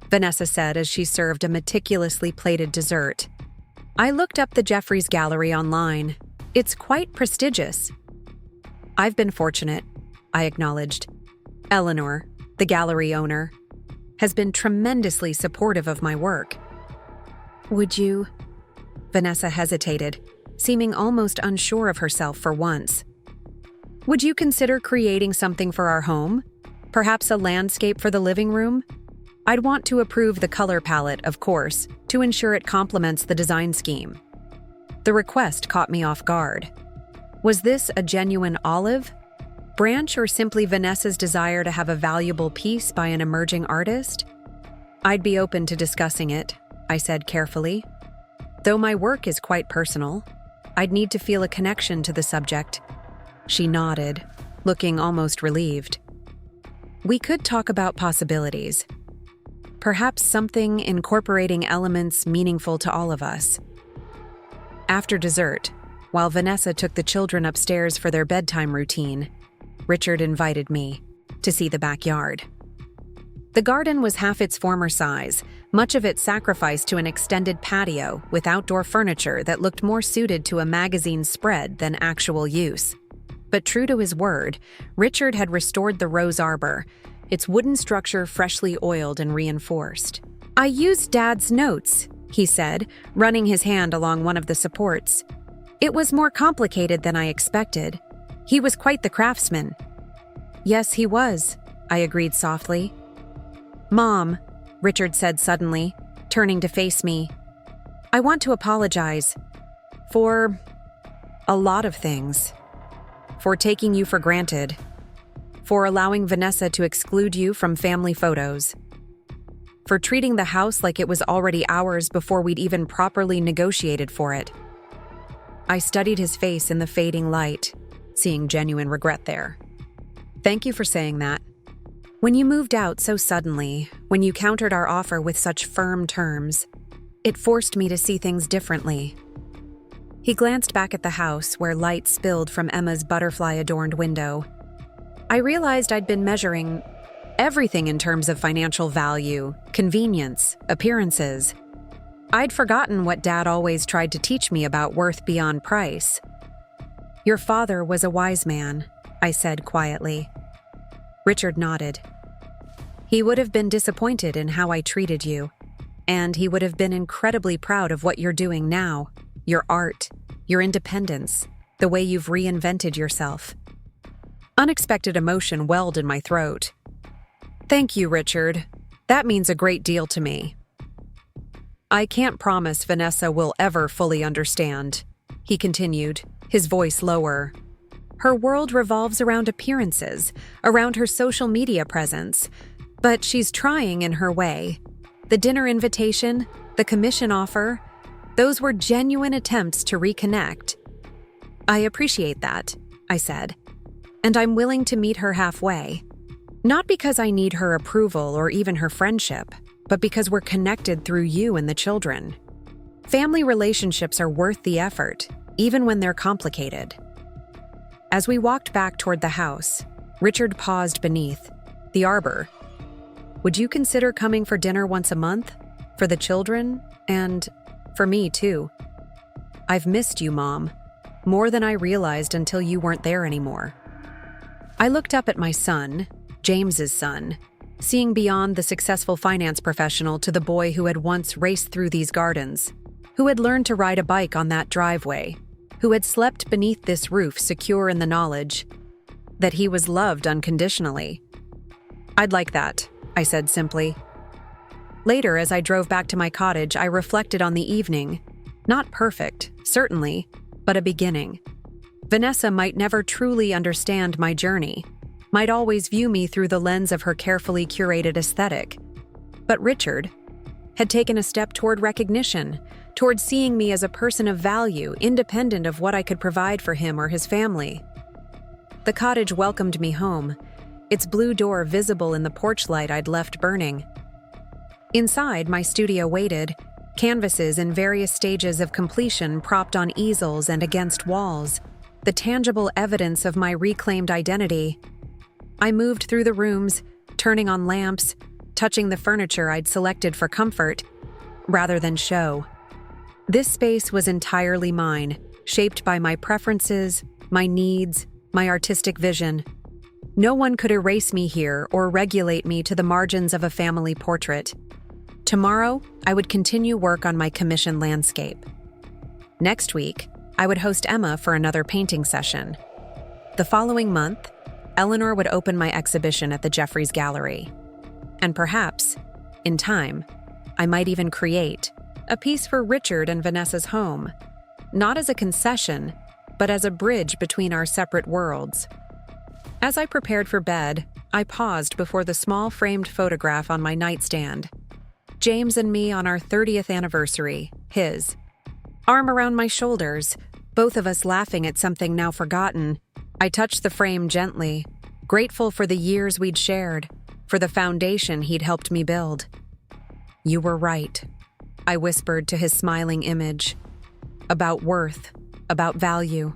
Vanessa said as she served a meticulously plated dessert. "I looked up the Jeffries Gallery online. It's quite prestigious." "I've been fortunate," I acknowledged. "Eleanor, the gallery owner, has been tremendously supportive of my work." "Would you?" Vanessa hesitated, seeming almost unsure of herself for once. "Would you consider creating something for our home? Perhaps a landscape for the living room? I'd want to approve the color palette, of course, to ensure it complements the design scheme." The request caught me off guard. Was this a genuine olive branch or simply Vanessa's desire to have a valuable piece by an emerging artist? "I'd be open to discussing it," I said carefully. "Though my work is quite personal, I'd need to feel a connection to the subject." She nodded, looking almost relieved. "We could talk about possibilities. Perhaps something incorporating elements meaningful to all of us. After dessert, while Vanessa took the children upstairs for their bedtime routine, Richard invited me to see the backyard. The garden was half its former size, much of it sacrificed to an extended patio with outdoor furniture that looked more suited to a magazine spread than actual use. But true to his word, Richard had restored the rose arbor, its wooden structure freshly oiled and reinforced. "I used Dad's notes," he said, running his hand along one of the supports. "It was more complicated than I expected. He was quite the craftsman." "Yes, he was," I agreed softly. "Mom," Richard said suddenly, turning to face me, "I want to apologize for a lot of things. For taking you for granted. For allowing Vanessa to exclude you from family photos. For treating the house like it was already ours before we'd even properly negotiated for it." I studied his face in the fading light, seeing genuine regret there. "Thank you for saying that. When you moved out so suddenly, when you countered our offer with such firm terms, it forced me to see things differently." He glanced back at the house where light spilled from Emma's butterfly-adorned window. I realized I'd been measuring everything in terms of financial value, convenience, appearances. I'd forgotten what Dad always tried to teach me about worth beyond price. "Your father was a wise man," I said quietly. Richard nodded. "He would have been disappointed in how I treated you, and he would have been incredibly proud of what you're doing now, your art, your independence, the way you've reinvented yourself." Unexpected emotion welled in my throat. "Thank you, Richard. That means a great deal to me." "I can't promise Vanessa will ever fully understand," he continued, his voice lower. "Her world revolves around appearances, around her social media presence, but she's trying in her way. The dinner invitation, the commission offer, those were genuine attempts to reconnect." "I appreciate that," I said, "and I'm willing to meet her halfway. Not because I need her approval or even her friendship, but because we're connected through you and the children. Family relationships are worth the effort, even when they're complicated." As we walked back toward the house, Richard paused beneath the arbor. "Would you consider coming for dinner once a month? For the children? And for me, too. I've missed you, Mom, more than I realized until you weren't there anymore." I looked up at my son, James's son, seeing beyond the successful finance professional to the boy who had once raced through these gardens, who had learned to ride a bike on that driveway, who had slept beneath this roof secure in the knowledge that he was loved unconditionally. "I'd like that," I said simply. Later, as I drove back to my cottage, I reflected on the evening. Not perfect, certainly, but a beginning. Vanessa might never truly understand my journey, might always view me through the lens of her carefully curated aesthetic. But Richard had taken a step toward recognition, toward seeing me as a person of value, independent of what I could provide for him or his family. The cottage welcomed me home, its blue door visible in the porch light I'd left burning. Inside, my studio waited, canvases in various stages of completion propped on easels and against walls, the tangible evidence of my reclaimed identity. I moved through the rooms, turning on lamps, touching the furniture I'd selected for comfort, rather than show. This space was entirely mine, shaped by my preferences, my needs, my artistic vision. No one could erase me here or regulate me to the margins of a family portrait. Tomorrow, I would continue work on my commission landscape. Next week, I would host Emma for another painting session. The following month, Eleanor would open my exhibition at the Jeffries Gallery. And perhaps, in time, I might even create a piece for Richard and Vanessa's home, not as a concession, but as a bridge between our separate worlds. As I prepared for bed, I paused before the small framed photograph on my nightstand. James and me on our 30th anniversary, his. Arm around my shoulders, both of us laughing at something now forgotten. I touched the frame gently, grateful for the years we'd shared, for the foundation he'd helped me build. "You were right," I whispered to his smiling image. about worth, about value,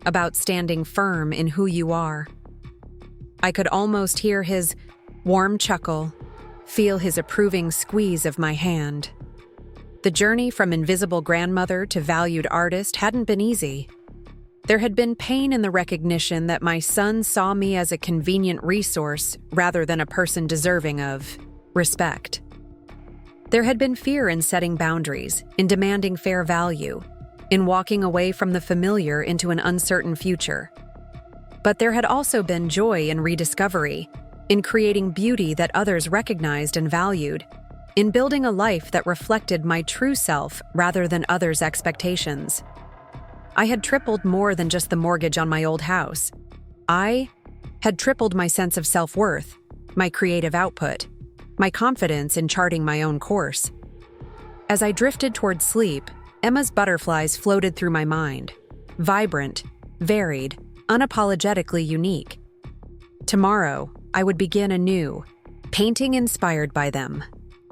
about standing firm in who you are. I could almost hear his warm chuckle, feel his approving squeeze of my hand. The journey from invisible grandmother to valued artist hadn't been easy. There had been pain in the recognition that my son saw me as a convenient resource rather than a person deserving of respect. There had been fear in setting boundaries, in demanding fair value, in walking away from the familiar into an uncertain future. But there had also been joy in rediscovery, in creating beauty that others recognized and valued, in building a life that reflected my true self rather than others' expectations. I had tripled more than just the mortgage on my old house. I had tripled my sense of self-worth, my creative output, my confidence in charting my own course. As I drifted toward sleep, Emma's butterflies floated through my mind, vibrant, varied, unapologetically unique. Tomorrow, I would begin anew, painting inspired by them.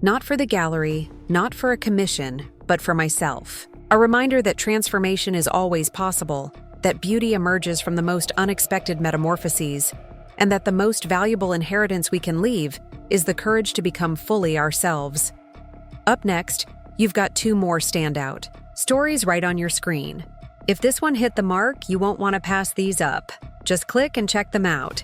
Not for the gallery, not for a commission, but for myself. A reminder that transformation is always possible, that beauty emerges from the most unexpected metamorphoses, and that the most valuable inheritance we can leave is the courage to become fully ourselves. Up next, you've got 2 more standout stories right on your screen. If this one hit the mark, you won't want to pass these up. Just click and check them out.